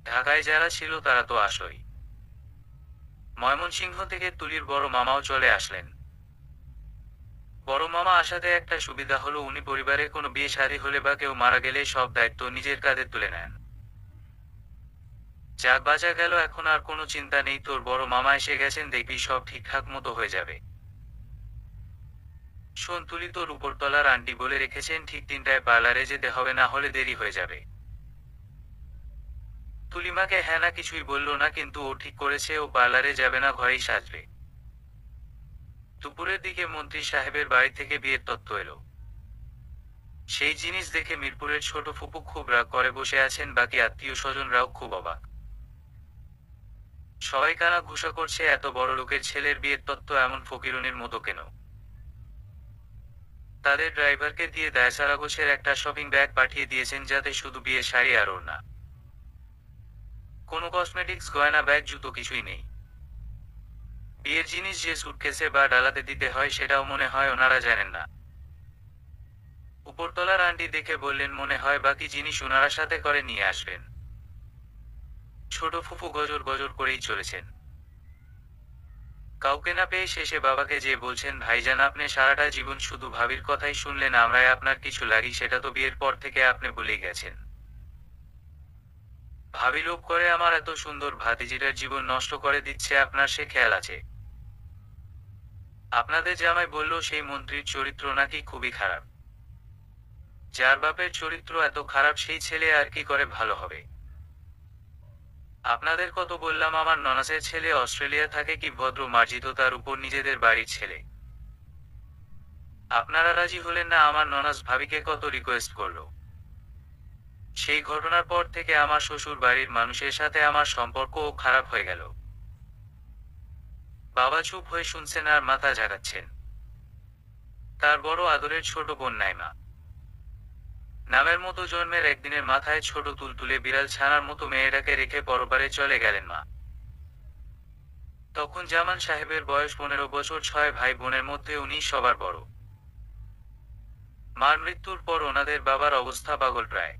[SPEAKER 1] ঢাকায় যারা ছিল তারা তো আসলোই। ময়মনসিংহ থেকে তুলির বড় মামাও চলে আসলেন। বড় মামা আসাতে একটা সুবিধা হলো, উনি পরিবারে কোনো বিয়ে শাদী হলে বা কেউ মারা গেলে সব দায়িত্ব নিজের কাঁধে তুলে নেন। যাক, বাঁচা গেল, এখন আর কোনো চিন্তা নেই, তোর বড় মামা এসে গেছেন, দেখবি সব ঠিকঠাক মতো হয়ে যাবে। শোন তুলি, তোর উপরতলার আন্টি বলে রেখেছেন ঠিক 3টায় পার্লারে যেতে হবে, না হলে দেরি হয়ে যাবে। তুলিমাকে হ্যাঁ না কিছুই বলল না, কিন্তু ও ঠিক করেছে ও পার্লারে যাবে না, ঘরেই সাজবে। দুপুরের দিকে মন্ত্রী সাহেবের বাড়ি থেকে বিয়ের তত্ত্ব এলো। সেই জিনিস দেখে মিরপুরের ছোট ফুপু খুব রাগ করে বসে আছেন, বাকি আত্মীয় স্বজনরাও খুব অবাক। সবাই কানা ঘুষা করছে, এত বড় লোকের ছেলের বিয়ের তত্ত্ব এমন ফকিরনির মতো কেন? তাদের ড্রাইভারকে দিয়ে দায়সারা গোছের একটা শপিং ব্যাগ পাঠিয়ে দিয়েছেন, যাতে শুধু বিয়ের শাড়ি আর ওড়না, কোনো কসমেটিক্স, গয়না, ব্যাগ, জুতো কিছুই নেই। বিয়ের জিনিস যে সুটকেসে বা ডালাতে দিতে হয় সেটাও মনে হয় ওনারা জানেন না। উপরতলার আন্টি দেখে বললেন, মনে হয় বাকি জিনিস ওনারা সাথে করে নিয়ে আসবেন। ছোট ফুফু গজর গজর করেই চলেছেন। কাউকে না পেয়ে শেষে বাবাকে যে বলছেন, ভাইজান আপনি সারাটা জীবন শুধু ভাবির কথাই শুনলেন, আমরাই আপনার কিছু লাগি, সেটা তো বিয়ের পর থেকে আপনি ভুলেই গেছেন। ভাবি লোভ করে আমার এত সুন্দর ভাতিজিটার জীবন নষ্ট করে দিচ্ছে, আপনার সে খেয়াল আছে? আপনাদের জামাই বলল সেই মন্ত্রীর চরিত্র নাকি খুবই খারাপ। যার বাপের চরিত্র এত খারাপ সেই ছেলে আর কি করে ভালো হবে? আপনাদের কত বললাম, আমার ননাসের ছেলে অস্ট্রেলিয়া থাকে, কি ভদ্র মার্জিত, তার উপর নিজেদের বাড়ির ছেলে। আপনারা রাজি হলেন না, আমার ননাস ভাবিকে কত রিকোয়েস্ট করলো। সেই ঘটনার পর থেকে আমার শ্বশুর বাড়ির মানুষের সাথে আমার সম্পর্কও খারাপ হয়ে গেল। বাবা চুপ হয়ে শুনছেন আর মাথা ঝাঁকাচ্ছেন। তার বড় আদরের ছোট বোন নাইমা নামের মতো জন্মের একদিনের মাথায় ছোট তুলতুলে বিড়াল ছানার মতো মেয়েটাকে রেখে পরপারে চলে গেলেন মা। তখন জামান সাহেবের বয়স 15 বছর, 6 ভাই বোনের মধ্যে উনি সবার বড়। মার মৃত্যুর পর ওনাদের বাবার অবস্থা পাগল প্রায়।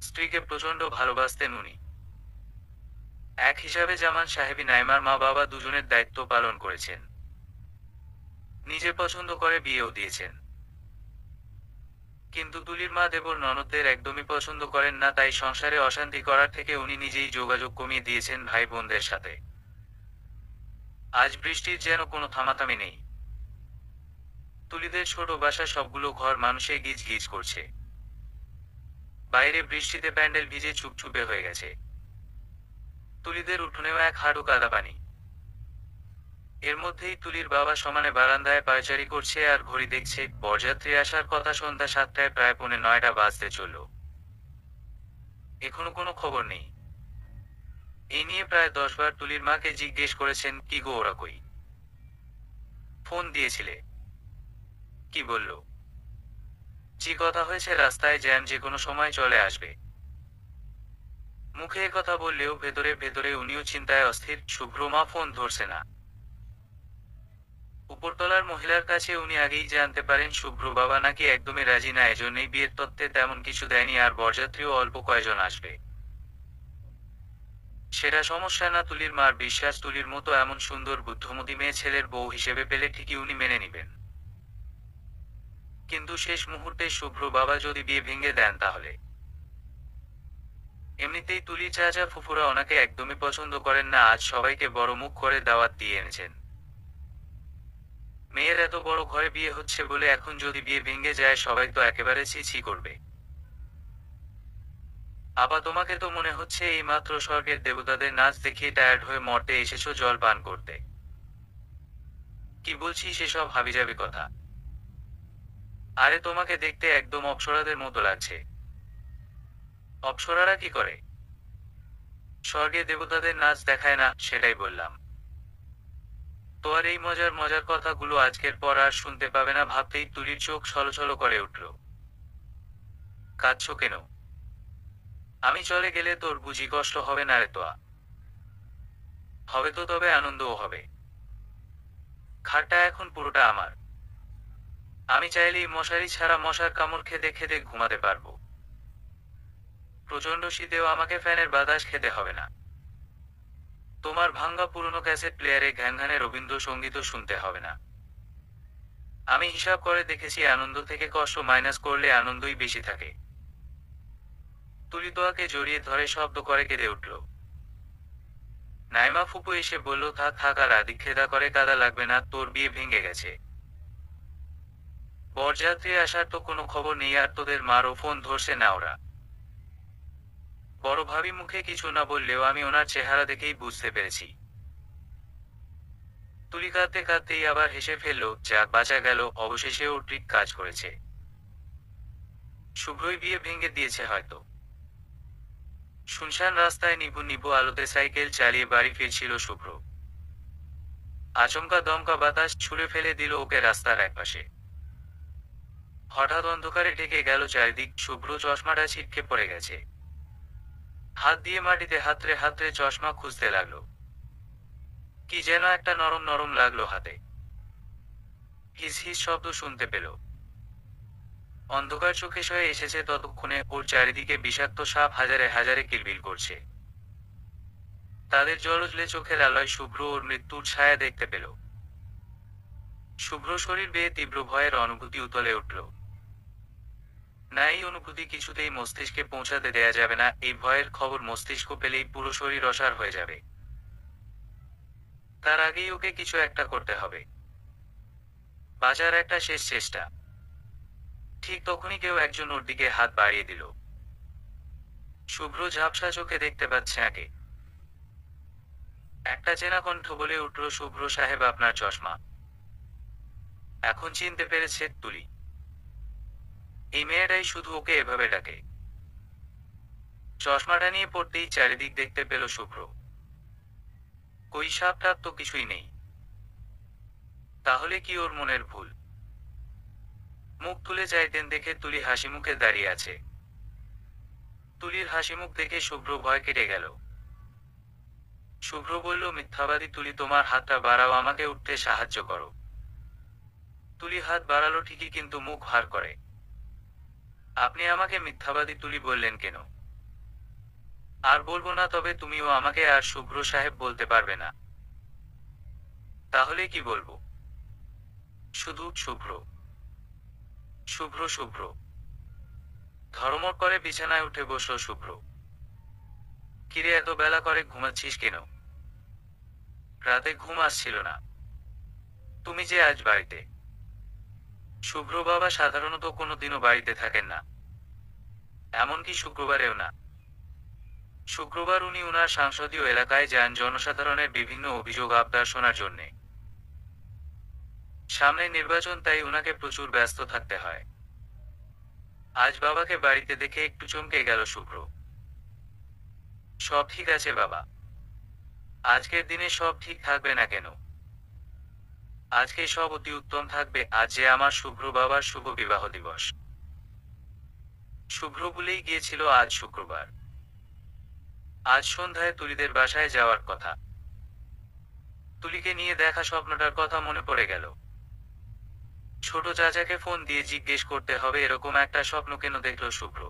[SPEAKER 1] স্ত্রীকে প্রচণ্ড ভালোবাসতেন উনি। এক হিসাবে জামান সাহেবী নাইমার মা বাবা দুজনের দায়িত্ব পালন করেছেন। নিজে পছন্দ করে বিয়েও দিয়েছেন। কিন্তু তুলির মা দেবর ননদদের একদমই পছন্দ করেন না, তাই সংসারে অশান্তি করার থেকে উনি নিজেই যোগাযোগ কমিয়ে দিয়েছেন ভাই বোনদের সাথে। আজ বৃষ্টির যেন কোনো থামাথামি নেই। তুলিদের ছোট বাসা সবগুলো ঘর মানুষে গিজ গিজ করছে। বাইরে বৃষ্টিতে প্যান্ডেল ভিজে চুপচুপে হয়ে গেছে। তুলিদের উঠোনেও এক হাঁটু কাদা পানি। এর মধ্যেই তুলির বাবা সমানে বারান্দায় পায়চারি করছে আর ঘড়ি দেখছে। বরযাত্রী আসার কথা সন্ধ্যা 7টায়, প্রায় 8:45 বাজতে চলল। এখনো কোনো খবর নেই। এই নিয়ে প্রায় 10 বার তুলির মাকে জিজ্ঞেস করেছেন, কি গো ওরা কই? ফোন দিয়েছিলে? কি বলল? যে কথা হয়েছে রাস্তায় জ্যাম, যে কোনো সময় চলে আসবে। মুখে কথা বললেও ভেতরে ভেতরে উনিও চিন্তায় অস্থির। শুভ্র মা ফোন ধরছে না। উপরতলার মহিলার কাছে উনি আগেই জানতে পারেন শুভ্র বাবা নাকি একদমই রাজি না, এজন্যই বিয়ের তত্ত্বে তেমন কিছু দেয়নি, আর বরযাত্রীও অল্প কয়জন আসবে। সেটা সমস্যা না। তুলির মার বিশ্বাস, তুলির মতো এমন সুন্দর বুদ্ধিমতী মেয়ে ছেলের বউ হিসেবে পেলে ঠিকই উনি মেনে নিবেন। কিন্তু শেষ মুহূর্তে শুভ্র বাবা যদি বিয়ে ভেঙে দেন তাহলে? এমনিতেই তুলি চাচা ফুফুরা ওনাকে একদমই পছন্দ করেন না, আজ সবাইকে বড় মুখ করে দাওয়াত দিয়ে এনেছেন। মেয়ের এত বড় ঘরে বিয়ে হচ্ছে বলে এখন যদি বিয়ে ভেঙে যায় সবাই তো একেবারে ছি ছি করবে। আপা, তোমাকে তো মনে হচ্ছে এই মাত্র স্বর্গের দেবতাদের নাচ দেখিয়ে টায়ার্ড হয়ে মর্তে এসেছো জল পান করতে। কি বলছি সেসব হাবিজাবি কথা? আরে তোমাকে দেখতে একদম অপ্সরাদের মতো লাগছে। অপ্সরারা কি করে? স্বর্গে দেবতাদের নাচ দেখায় না, সেটাই বললাম। তো আর এই মজার মজার কথাগুলো আজকের পর আর শুনতে পাবে না ভাবতেই তুলির চোখ ছলছল করে উঠল। কাঁদছো কেন? আমি চলে গেলে তোর বুঝি কষ্ট হবে না রে তোয়া? হবে তো, তবে আনন্দও হবে। খাটটা এখন পুরোটা আমার। আমি চাইলেই মশারি ছাড়া মশার কামড় খেতে খেতে ঘুমাতে পারবো। প্রচন্ড শীতেও আমাকে ফ্যানের বাতাস খেতে হবে না। তোমার ভাঙ্গা পুরনো ক্যাসেট প্লেয়ারে ঘ্যানঘ্যানে রবীন্দ্রসঙ্গীতও শুনতে হবে না। আমি হিসাব করে দেখেছি, আনন্দ থেকে কষ্ট মাইনাস করলে আনন্দই বেশি থাকে। তুলি তোয়াকে জড়িয়ে ধরে শব্দ করে কেঁদে উঠল। নাইমা ফুপু এসে বলল, থাক থাক আর আদিক্ষেতা করে কাদা লাগবে না, তোর বিয়ে ভেঙে গেছে। বরযাত্রী আসার তো কোনো খবর নেই, আর তোদের মারও ফোন ধরছে না ওরা। বড় ভাবি মুখে কিছু না বললেও আমি ওনার চেহারা দেখেই বুঝতে পেরেছি। তুলি কাঁদতে কাঁদতেই আবার হেসে ফেলল। যাক, বাঁচা গেল, অবশেষে ও ঠিক কাজ করেছে। শুভ্রই বিয়ে ভেঙে দিয়েছে হয়তো। শুনশান রাস্তায় নিভু নিভু আলোতে সাইকেল চালিয়ে বাড়ি ফিরছিল শুভ্র। আচমকা দমকা বাতাস ছুঁড়ে ফেলে দিল ওকে রাস্তার একপাশে। হঠাৎ অন্ধকারে ঢেকে গেল চারিদিক। শুভ্র চশমাটা ছিটকে পড়ে গেছে। হাত দিয়ে মাটিতে হাতড়ে হাতড়ে চশমা খুঁজতে লাগলো। কি যেন একটা নরম নরম লাগলো হাতে। হিস হিস শব্দ শুনতে পেল। অন্ধকার চোখে সয়ে এসেছে ততক্ষণে। ওর চারিদিকে বিষাক্ত সাপ হাজারে হাজারে কিলবিল করছে। তাদের জলজলে চোখের আলোয় শুভ্র ওর মৃত্যুর ছায়া দেখতে পেল। শুভ্র শরীর বেয়ে তীব্র ভয়ের অনুভূতি উতলে উঠল। না, এই অনুভূতি কিছুতেই মস্তিষ্কে পৌঁছাতে দেয়া যাবে না। এই ভয়ের খবর মস্তিষ্ক পেলেই পুরো শরীর অসাড় হয়ে যাবে। তার আগেই ওকে কিছু একটা করতে হবে। বাঁচার একটা শেষ চেষ্টা। ঠিক তখনই কেউ একজন ওর দিকে হাত বাড়িয়ে দিল। শুভ্র ঝাপসা চোখে দেখতে পাচ্ছে আগে। একটা চেনা কণ্ঠ বলে উঠল, শুভ্র সাহেব, আপনার চশমা। এখন চিনতে পেরেছে তুলি। এই মেয়েটাই শুধু ওকে এভাবে ডাকে। চশমাটা নিয়ে পড়তেই চারিদিক দেখতে পেল শুভ্র। কই, সাপটাপ তো কিছুই নেই। তাহলে কি ওর মনের ভুল? মুখ তুলে চাইতেন দেখে তুলি হাসি মুখে দাঁড়িয়ে আছে। তুলির হাসি মুখ দেখে শুভ্র ভয় কেটে গেল। শুভ্র বলল, মিথ্যাবাদী তুলি, তোমার হাতটা বাড়াও, আমাকে উঠতে সাহায্য করো। তুলি হাত বাড়ালো ঠিকই, কিন্তু মুখ ভার করে। আপনি আমাকে মিথ্যাবাদী তুলি বললেন কেন? আর বলবো না, তবে তুমিও আমাকে আর শুভ্র সাহেব বলতে পারবে না। তাহলে কি বলবো? শুধু শুভ্র। শুভ্র শুভ্র। ধর্মর করে বিছানায় উঠে বসল শুভ্র। কিরে, এত বেলা করে ঘুমাচ্ছিস কেন? রাতে ঘুম আসছিল না? তুমি যে আজ বাড়িতে। শুভ্র বাবা সাধারণত কোনোদিনও বাড়িতে থাকেন না, এমনকি শুক্রবারেও না। শুক্রবার উনি উনার সংসদীয় এলাকায় যান জনসাধারণের বিভিন্ন অভিযোগ আবদার শোনার জন্যে। সামনে নির্বাচন, তাই উনাকে প্রচুর ব্যস্ত থাকতে হয়। আজ বাবাকে বাড়িতে দেখে একটু চমকে গেল শুভ্র। সব ঠিক আছে বাবা? আজকের দিনে সব ঠিক থাকবে না কেন? আজকে সব অতি উত্তম থাকবে, আজ যে আমার শুভ্র বাবার শুভ বিবাহ দিবস। শুভ্র ভুলেই গিয়েছিল আজ শুক্রবার। আজ সন্ধ্যায় তুলিদের বাসায় যাওয়ার কথা। তুলিকে নিয়ে দেখা স্বপ্নটার কথা মনে পড়ে গেল। ছোট চাচাকে ফোন দিয়ে জিজ্ঞেস করতে হবে এরকম একটা স্বপ্ন কেন দেখল শুভ্র।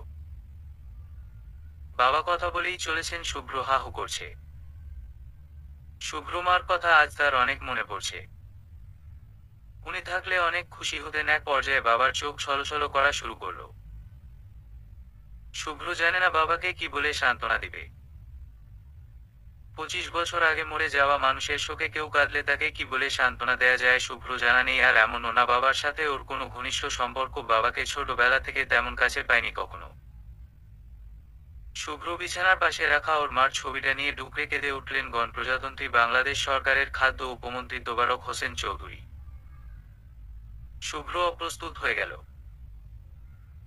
[SPEAKER 1] বাবা কথা বলেই চলেছেন, শুভ্র হা হু করছে। শুভ্র মার কথা আজ তার অনেক মনে পড়ছে। উনি থাকলে অনেক খুশি হতেন। এক পর্যায়ে বাবার চোখ ছলছল করা শুরু করলো। শুভ্র জানে না বাবাকে কি বলে সান্ত্বনা দিবে। 25 বছর আগে মরে যাওয়া মানুষের শোকে কেউ কাঁদলে তাকে কি বলে সান্ত্বনা দেয়া যায় শুভ্র জানা নেই। আর এমনও না বাবার সাথে ওর কোনো ঘনিষ্ঠ সম্পর্ক, বাবাকে ছোটবেলা থেকে তেমন কাছে পায়নি কখনো। শুভ্র বিছানার পাশে রাখা ওর মার ছবিটা নিয়ে ডুকরে কেঁদে উঠলেন গণপ্রজাতন্ত্রী বাংলাদেশ সরকারের খাদ্য উপমন্ত্রী তোবারক হোসেন চৌধুরী। শুভ্র অপ্রস্তুত হয়ে গেল।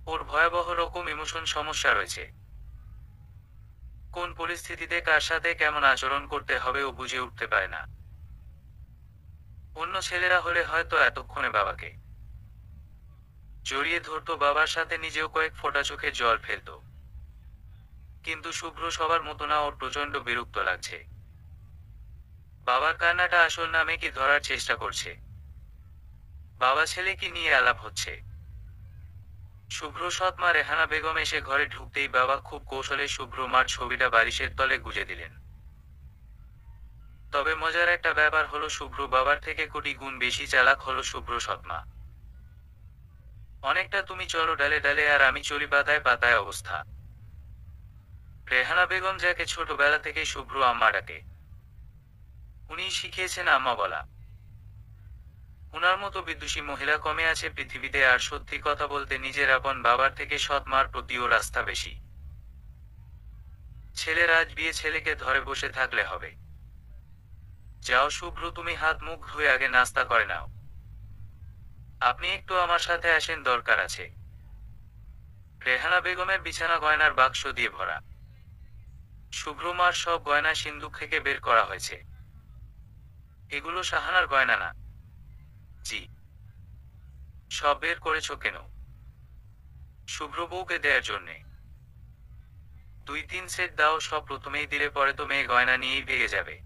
[SPEAKER 1] ওর ভয়াবহ রকম ইমোশন সমস্যা রয়েছে। কোন পরিস্থিতিতে কার সাথে কেমন আচরণ করতে হবে ও বুঝে উঠতে পারে না। অন্য ছেলেরা হলে হয়তো এতক্ষণে বাবাকে জড়িয়ে ধরতো, বাবার সাথে নিজেও কয়েক ফোঁটা চোখে জল ফেলতো। কিন্তু শুভ্র সবার মতো না, ওর প্রচন্ড বিরক্ত লাগছে। বাবার কান্নাটা আসল নামে কি ধরার চেষ্টা করছে। বাবা ছেলে কি নিয়ে আলাপ হচ্ছে। শুভ্র সৎমা রেহানা বেগম এসে ঘরে ঢুকতেই বাবা খুব কৌশলে শুভ্র মার ছবিটা বালিশের তলে গুজে দিলেন। তবে মজার একটা ব্যাপার হলো, শুভ্র বাবার থেকে কোটি গুণ বেশি চালাক হলো শুভ্র সৎমা। অনেকটা তুমি চলো ডালে ডালে আর আমি চলি পাতায় পাতায় অবস্থা। রেহানা বেগম যাকে ছোটবেলা থেকে শুভ্র আম্মা ডাকে, উনি শিখিয়েছেন আম্মা বলা। উনার মতো বিদুষী মহিলা কমে আছে পৃথিবীতে। আর সত্যি কথা বলতে, নিজের আপন বাবার থেকে সৎ মার প্রতি ওর আস্থা বেশি। ছেলের আজ বিয়ে, ছেলেকে ধরে বসে থাকলে হবে। যাও শুভ্র, তুমি হাত মুখ ধুয়ে আগে নাস্তা করে নাও। আপনি একটু আমার সাথে আসেন, দরকার আছে। রেহানা বেগমের বিছানা গয়নার বাক্স দিয়ে ভরা। শুভ্র মার সব গয়না সিন্দুক থেকে বের করা হয়েছে। এগুলো শাহানার গয়না না? জি। সব বের করেছো কেন? শুভ্র বউকে দেয়ার জন্যে। 2-3 সেট দাও, সব প্রথমেই দিলে পরে তো মেয়ে গয়না নিয়েই ভেগে যাবে।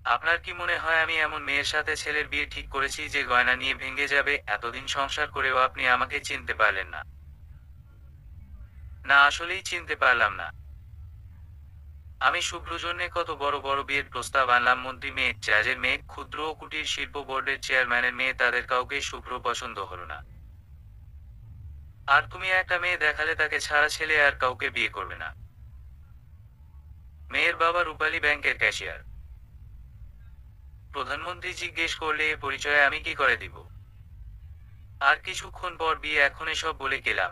[SPEAKER 1] আপনার কি মনে হয় আমি এমন মেয়ের সাথে ছেলের বিয়ে ঠিক করেছি যে গয়না নিয়ে ভেঙে যাবে? এতদিন সংসার করেও আপনি আমাকে চিনতে পারলেন না? না, আসলেই চিনতে পারলাম না। আমি শুভ্র জন্যে কত বড় বড় বিয়ের প্রস্তাব আনলাম। মন্ত্রী মেয়ে, জাজের মেয়ে, ক্ষুদ্র ও কুটির শিল্প বোর্ডের চেয়ারম্যানের মেয়ে, তাদের কাউকে শুভ্র পছন্দ হলো না। আর তুমি একটা মেয়ে দেখালে তাকে ছাড়া ছেলে আর কাউকে বিয়ে করবে না। মেয়ের বাবা রূপালী ব্যাংকের ক্যাশিয়ার। প্রধানমন্ত্রী জিজ্ঞেস করলে এ পরিচয় আমি কি করে দিব? আর কিছুক্ষণ পর বিয়ে, এখন এসব বলে গেলাম।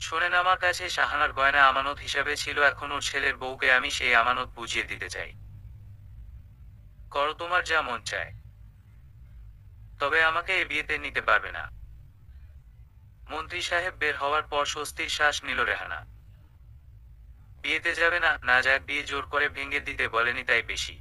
[SPEAKER 1] শোনেন, আমার কাছে শাহানার গয়না আমানত হিসাবে ছিল, এখন ওর ছেলের বউকে আমি সেই আমানত বুঝিয়ে দিতে চাই। করো তোমার যা মন চায়, তবে আমাকে এ বিয়েতে নিতে পারবে না। মন্ত্রী সাহেব বের হওয়ার পর স্বস্তির শ্বাস নিল রেহানা। বিয়েতে যাবে না? না যাক, বিয়ে জোর করে ভেঙে দিতে বলেনি তাই বেশি।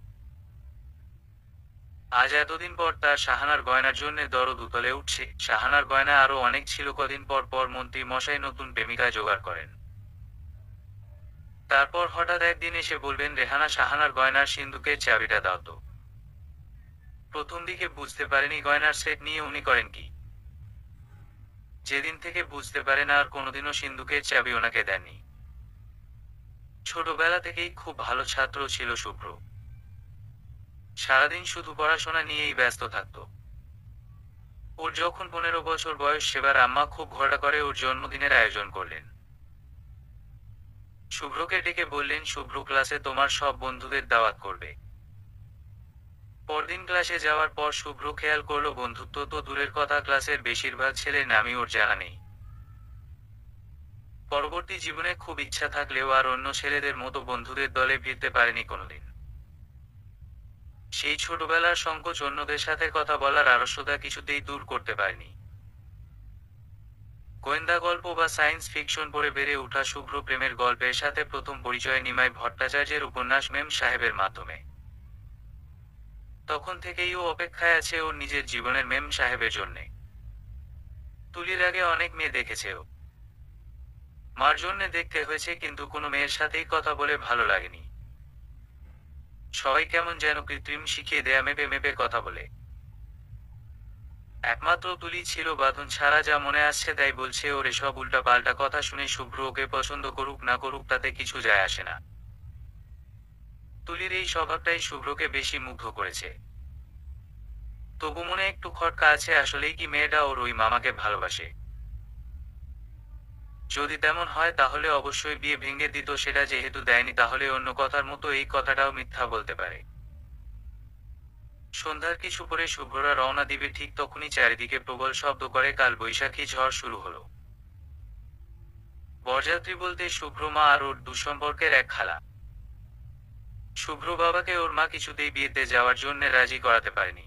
[SPEAKER 1] আজ এতদিন পর তার শাহানার গয়নার জন্য দরদ উতলে উঠছে। শাহানার গয়না আরো অনেক ছিল। কদিন পর পর মন্ত্রী মশাই নতুন প্রেমিকা জোগাড় করেন। তারপর হঠাৎ একদিন এসে বলবেন, রেহানা, শাহানার গয়নার সিন্দুকের চাবিটা দাও তো। প্রথম দিকে বুঝতে পারেনি গয়নার সেট নিয়ে উনি করেন কি। যেদিন থেকে বুঝতে পারেন, আর কোনোদিনও সিন্দুকের চাবি ওনাকে দেননি। ছোটবেলা থেকেই খুব ভালো ছাত্র ছিল শুভ্র। সারাদিন শুধু পড়াশোনা নিয়েই ব্যস্ত থাকত। ওর যখন 15 বছর বয়স, সেবার আম্মা খুব ঘটা করে ওর জন্মদিনের আয়োজন করলেন। শুভ্রকে ডেকে বললেন, শুভ্র, ক্লাসে তোমার সব বন্ধুদের দাওয়াত করবে। পরদিন ক্লাসে যাওয়ার পর শুভ্র খেয়াল করলো বন্ধুত্ব তো দূরের কথা, ক্লাসের বেশিরভাগ ছেলের নামই ওর জানা নেই। পরবর্তী জীবনে খুব ইচ্ছা থাকলেও আর অন্য ছেলেদের মতো বন্ধুদের দলে ভিড়তে পারেনি কোনোদিন। সেই ছোটবেলার সংকোচ অন্যদের সাথে কথা বলার আলস্যতা কিছুতেই দূর করতে পারেনি। গোয়েন্দা গল্প বা সায়েন্স ফিকশন পড়ে বেড়ে ওঠা শুভ্র প্রেমের গল্পের সাথে প্রথম পরিচয় নিমাই ভট্টাচার্যের উপন্যাস মেম সাহেবের মাধ্যমে। তখন থেকেই ও অপেক্ষায় আছে ওর নিজের জীবনের মেম সাহেবের জন্যে। তুলির আগে অনেক মেয়ে দেখেছে ও, মার জন্যে দেখতে হয়েছে, কিন্তু কোনো মেয়ের সাথেই কথা বলে ভালো লাগেনি। সবাই কেমন যেন কৃত্রিম, শিখিয়ে দেয়া মেপে মেপে কথা বলে। একমাত্র তুলি ছিল বাঁধন ছাড়া, যা মনে আসছে তাই বলছে। ওর এসব উল্টা পাল্টা কথা শুনে শুভ্র ওকে পছন্দ করুক না করুক তাতে কিছু যায় আসে না। তুলির এই স্বভাবটাই শুভ্রকে বেশি মুগ্ধ করেছে। তবু মনে একটু খটকা আছে, আসলেই কি মেয়েটা ওর ওই মামাকে ভালোবাসে? যদি তেমন হয় তাহলে অবশ্যই বিয়ে ভেঙে দিত, সেটা যেহেতু দেয়নি তাহলে অন্য কথার মতো এই কথাটাও মিথ্যা বলতে পারে। সন্ধ্যার কিছু পরে শুভ্ররা রওনা দিবে, ঠিক তখনই চারিদিকে প্রবল শব্দ করে কাল বৈশাখী ঝড় শুরু হলো। বরযাত্রী বলতে শুভ্র মা আর ওর দুঃসম্পর্কের এক খালা। শুভ্র বাবাকে ওর মা কিছুতেই বিয়েতে যাওয়ার জন্য রাজি করাতে পারেনি।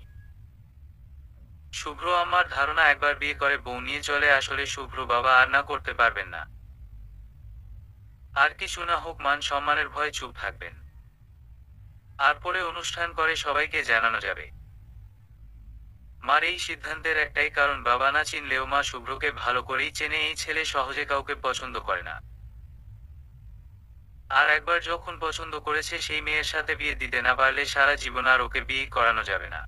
[SPEAKER 1] শুভ্র আমার ধারণা একবার বিয়ে করে বউ নিয়ে চলে আসলে শুভ্র বাবা আর না করতে পারবেন না। আর কিছু না হোক মান সম্মানের ভয়ে চুপ থাকবেন। আর পরে অনুষ্ঠান করে সবাইকে জানানো যাবে। মার এই সিদ্ধান্তের একটাই কারণ, বাবা না চিনলেও মা শুভ্রকে ভালো করেই চেনে, এই ছেলে সহজে কাউকে পছন্দ করে না। আর একবার যখন পছন্দ করেছে সেই মেয়ের সাথে বিয়ে দিতে না পারলে সারা জীবন আর ওকে বিয়ে করানো যাবে না।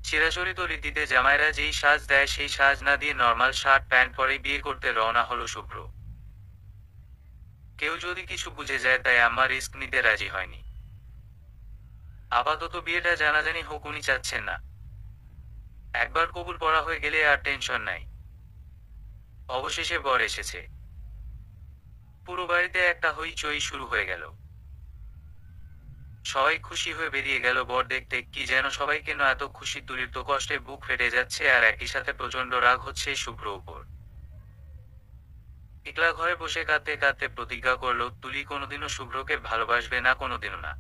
[SPEAKER 1] চিরাচরিত রীতিতে জামাইরা যেই সাজ দেয় সেই সাজ না দিয়ে নর্মাল শার্ট প্যান্ট পরেই বিয়ে করতে রওনা হলো শুভ্র। কেউ যদি কিছু বুঝে যায় তাই আম্মা রিস্ক নিতে রাজি হয়নি। আপাতত বিয়েটা জানাজানি হোক উনি চাচ্ছেন না। একবার কবুল পড়া হয়ে গেলে আর টেনশন নাই। অবশেষে বর এসেছে। পুরো বাড়িতে একটা হইচই শুরু হয়ে গেল। সবাই খুশি হয়ে বেরিয়ে গেল বর দেখতে। কি যেন সবাই কেন এত খুশি, তুলির তো কষ্টে বুক ফেটে যাচ্ছে আর একই সাথে প্রচন্ড রাগ হচ্ছে শুভ্র উপর। একলা ঘরে বসে কাঁদতে কাঁদতে প্রতিজ্ঞা করলো তুলি কোনোদিনও শুভ্রকে ভালোবাসবে না, কোনোদিনও না।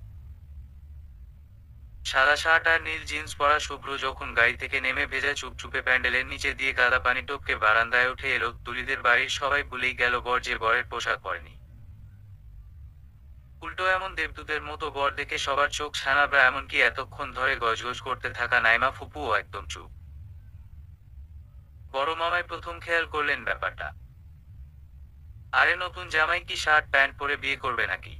[SPEAKER 1] সাদা শার্ট আর নীল জিন্স পরা শুভ্র যখন গাড়ি থেকে নেমে ভেজা চুপচুপে প্যান্ডেলের নিচে দিয়ে কাদা পানি টপকে বারান্দায় উঠে এলো, তুলিদের বাড়ির সবাই ভুলেই গেল বর যে বরের পোশাক পরেনি। উল্টো এমন দেবদূতের মতো বর দেখে সবার চোখ ছানাবড়া, এমনকি এতক্ষণ ধরে গজগজ করতে থাকা নাইমা ফুপুও একদম চুপ। বড় মামাই প্রথম খেয়াল করলেন ব্যাপারটা। আরে নতুন জামাই কি শার্ট প্যান্ট পরে বিয়ে করবে নাকি?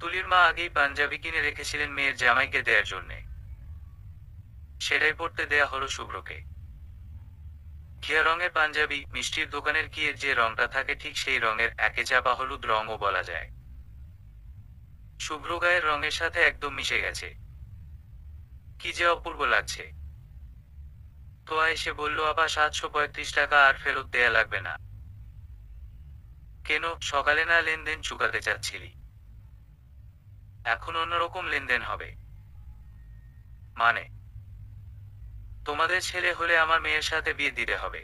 [SPEAKER 1] তুলির মা আগেই পাঞ্জাবি কিনে রেখেছিলেন মেয়ের জামাইকে দেয়ার জন্যে। সেটাই পরতে দেয়া হলো শুভ্রকে। ঘিয়া রঙের পাঞ্জাবি, মিষ্টির দোকানের ঘিয়ের যে রংটা থাকে ঠিক সেই রঙের, একে চাপা হলুদ রঙও বলা যায়। শুভ্র গায়ের রঙের সাথে একদম মিশে গেছে। কি যে অপূর্ব লাগছে। তোয়া এসে বলল, আপা 735 টাকা আর ফেরত দেয়া লাগবে না। কেন, সকালে না লেনদেন চুকাতে চাচ্ছিলি? এখন অন্যরকম লেনদেন হবে। মানে? তোমাদের ছেলে হলে আমার মেয়ের সাথে বিয়ে দিতে হবে,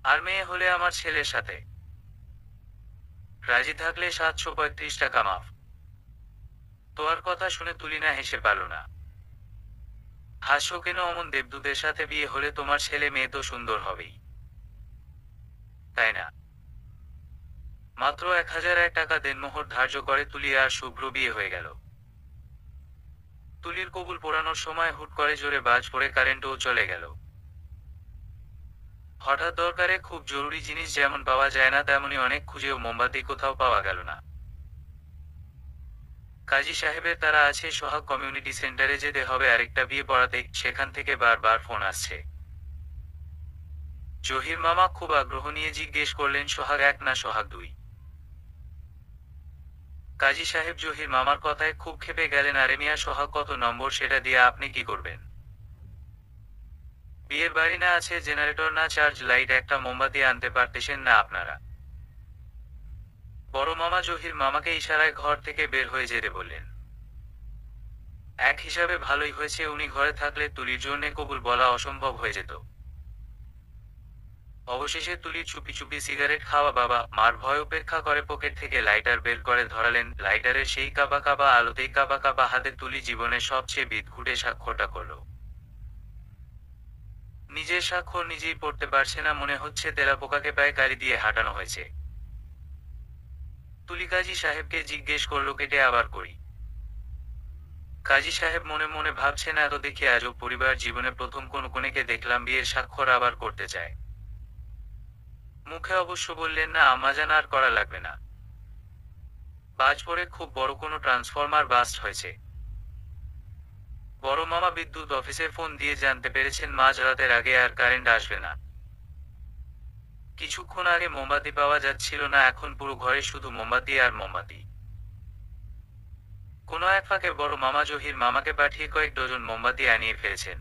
[SPEAKER 1] আর মেয়ে হলে আমার ছেলের সাথে। রাজি থাকলে 735 টাকা মাফ। তোয়ার কথা শুনে তুলিনা হেসে পারল না। হাসো কেন? অমন দেবদূতের সাথে বিয়ে হলে তোমার ছেলে মেয়ে তো সুন্দর হবেই, তাই না? মাত্র 1001 টাকা দেনমোহর ধার্য করে তুলি আর শুভ্র বিয়ে হয়ে গেল। তুলির কবুল পোড়ানোর সময় হুট করে জোরে বাজ পড়ে কারেন্টও চলে গেল। হঠাৎ দরকারে খুব জরুরি জিনিস যেমন পাওয়া যায় না, তেমনি অনেক খুঁজেও মোমবাতি কোথাও পাওয়া গেল না। কাজী সাহেবের তারা আছে, সোহাগ কমিউনিটি সেন্টারে যেতে হবে আরেকটা বিয়ে পড়াতে, সেখান থেকে বারবার ফোন আসছে। জহির মামা খুব আগ্রহ নিয়ে জিজ্ঞেস করলেন, সোহাগ 1 না সোহাগ 2? কাজী সাহেব জহির মামার কথায় খুব ক্ষেপে গেলেন, আরে মিয়া সোহাগ কত নম্বর, সেটা দিয়ে আপনি কি করবেন? বিয়ের বাড়ি না আছে জেনারেটর না চার্জ লাইট, একটা মোমবাতি আনতে পারতেছেন না আপনারা? বড় মামা জহির মামাকে ইশারায় ঘর থেকে বের হয়ে যেতে বললেন। এক হিসাবে ভালোই হয়েছে উনি ঘরে থাকলে তুলির জন্যে কবুল বলা অসম্ভব হয়ে যেত। অবশেষে তুলি চুপি চুপি সিগারেট খাওয়া বাবা মার ভয় উপেক্ষা করে পকেট থেকে লাইটার বের করে ধরালেন। লাইটারের সেই কাবা কাবা আলোতেই কাবা কাবা হাতে তুলি জীবনের সবচেয়ে বিদঘুটে স্বাক্ষরটা করলো। নিজের স্বাক্ষর নিজেই পড়তে পারছে না, মনে হচ্ছে তেলাপোকাকে পায়ে কালি দিয়ে হাঁটানো হয়েছে। তুলি কাজী সাহেবকে জিজ্ঞেস করলো, কেটে আবার করি? কাজী সাহেব মনে মনে ভাবছেন, এত দেখে আজও পরিবার জীবনে প্রথম কোন কনেকে দেখলাম বিয়ের স্বাক্ষর আবার করতে চায়। মুখে অবশ্য বললেন না, আম্মাজান আর করা লাগবে না। বাজপুরে খুব বড় কোনো ট্রান্সফরমার বাস্ট হয়েছে। বড় মামা বিদ্যুৎ অফিসে ফোন দিয়ে জানতে পেরেছেন মাঝরাতের আগে আর কারেন্ট আসবে না। কিছুক্ষণ আগে মোমবাতি পাওয়া যাচ্ছিল না, এখন পুরো ঘরে শুধু মোমবাতি আর মোমবাতি। কোনো এক ফাঁকে বড় মামা জহির মামাকে পাঠিয়ে কয়েক ডজন মোমবাতি আনিয়ে ফেলেছেন।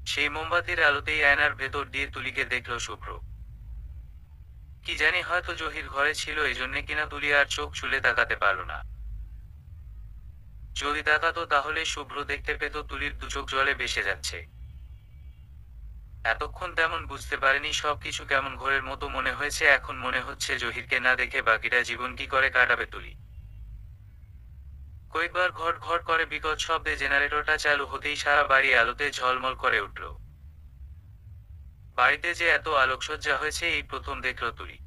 [SPEAKER 1] সেই মোমবাতির আলোতেই আয়নার ভেতর দিয়ে তুলিকে দেখল শুভ্র। কি জানি হয়তো জহির ঘরে ছিল, এজন্যে কিনা তুলি আর চোখ চুলে তাকাতে পারল না। যদি তাকাতো তাহলে শুভ্র দেখতে পেত তুলির দুচোখ জলে ভেসে যাচ্ছে। এতক্ষণ তেমন বুঝতে পারেনি, সবকিছু কেমন ঘোরের মতো মনে হয়েছে। এখন মনে হচ্ছে জহিরকে না দেখে বাকিটা জীবন কি করে কাটাবে তুলি। কয়েকবার ঘট ঘট করে বিকট শব্দে জেনারেটরটা চালু হতেই সারা বাড়ি আলোতে ঝলমল করে উঠল। বাড়িতে যে এত আলোকসজ্জা হয়েছে এই প্রথম দেখল তুলি।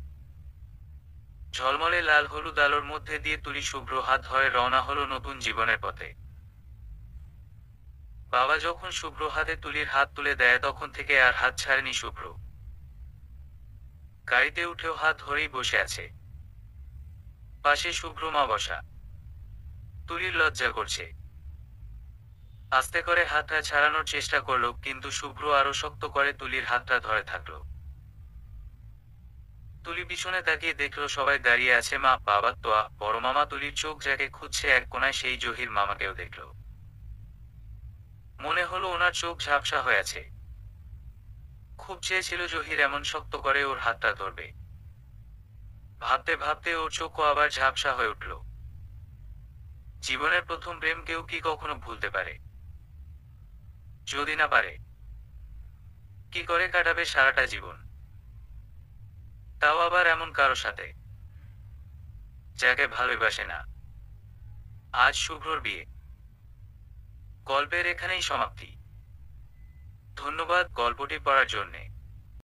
[SPEAKER 1] ঝলমলে লাল হলুদ আলোর মধ্যে দিয়ে তুলি শুভ্র হাত ধরে রওনা হলো নতুন জীবনের পথে। বাবা যখন শুভ্র হাতে তুলির হাত তুলে দেয় তখন থেকে আর হাত ছাড়েনি শুভ্র। গাড়িতে উঠেও হাত ধরেই বসে আছে। পাশে শুভ্র মা বসা। তুলির লজ্জা করছে। আস্তে করে হাতটা ছাড়ানোর চেষ্টা করলো, কিন্তু শুভ্র আরো শক্ত করে তুলির হাতটা ধরে থাকলো। তুলি পিছনে তাকিয়ে দেখলো সবাই দাঁড়িয়ে আছে, মা, বাবা, তোয়া, বড় মামা। তুলির চোখ যাকে খুঁজছে এক কোনায় সেই জহির মামাকেও দেখলো। মনে হলো ওনার চোখ ঝাপসা হয়ে আছে। খুব চেয়েছিল জহির এমন শক্ত করে ওর হাতটা ধরবে। ভাবতে ভাবতে ওর চোখও আবার ঝাপসা হয়ে উঠল। জীবনের প্রথম প্রেম কেউ কি কখনো ভুলতে পারে? যদি না পারে, কি করে কাটাবে সারাটা জীবন? তাও আবার এমন কারো সাথে, যাকে ভালোবাসে না। আজ শুভ্রর বিয়ে। গল্পের এখানেই সমাপ্তি। ধন্যবাদ গল্পটি পড়ার জন্যে।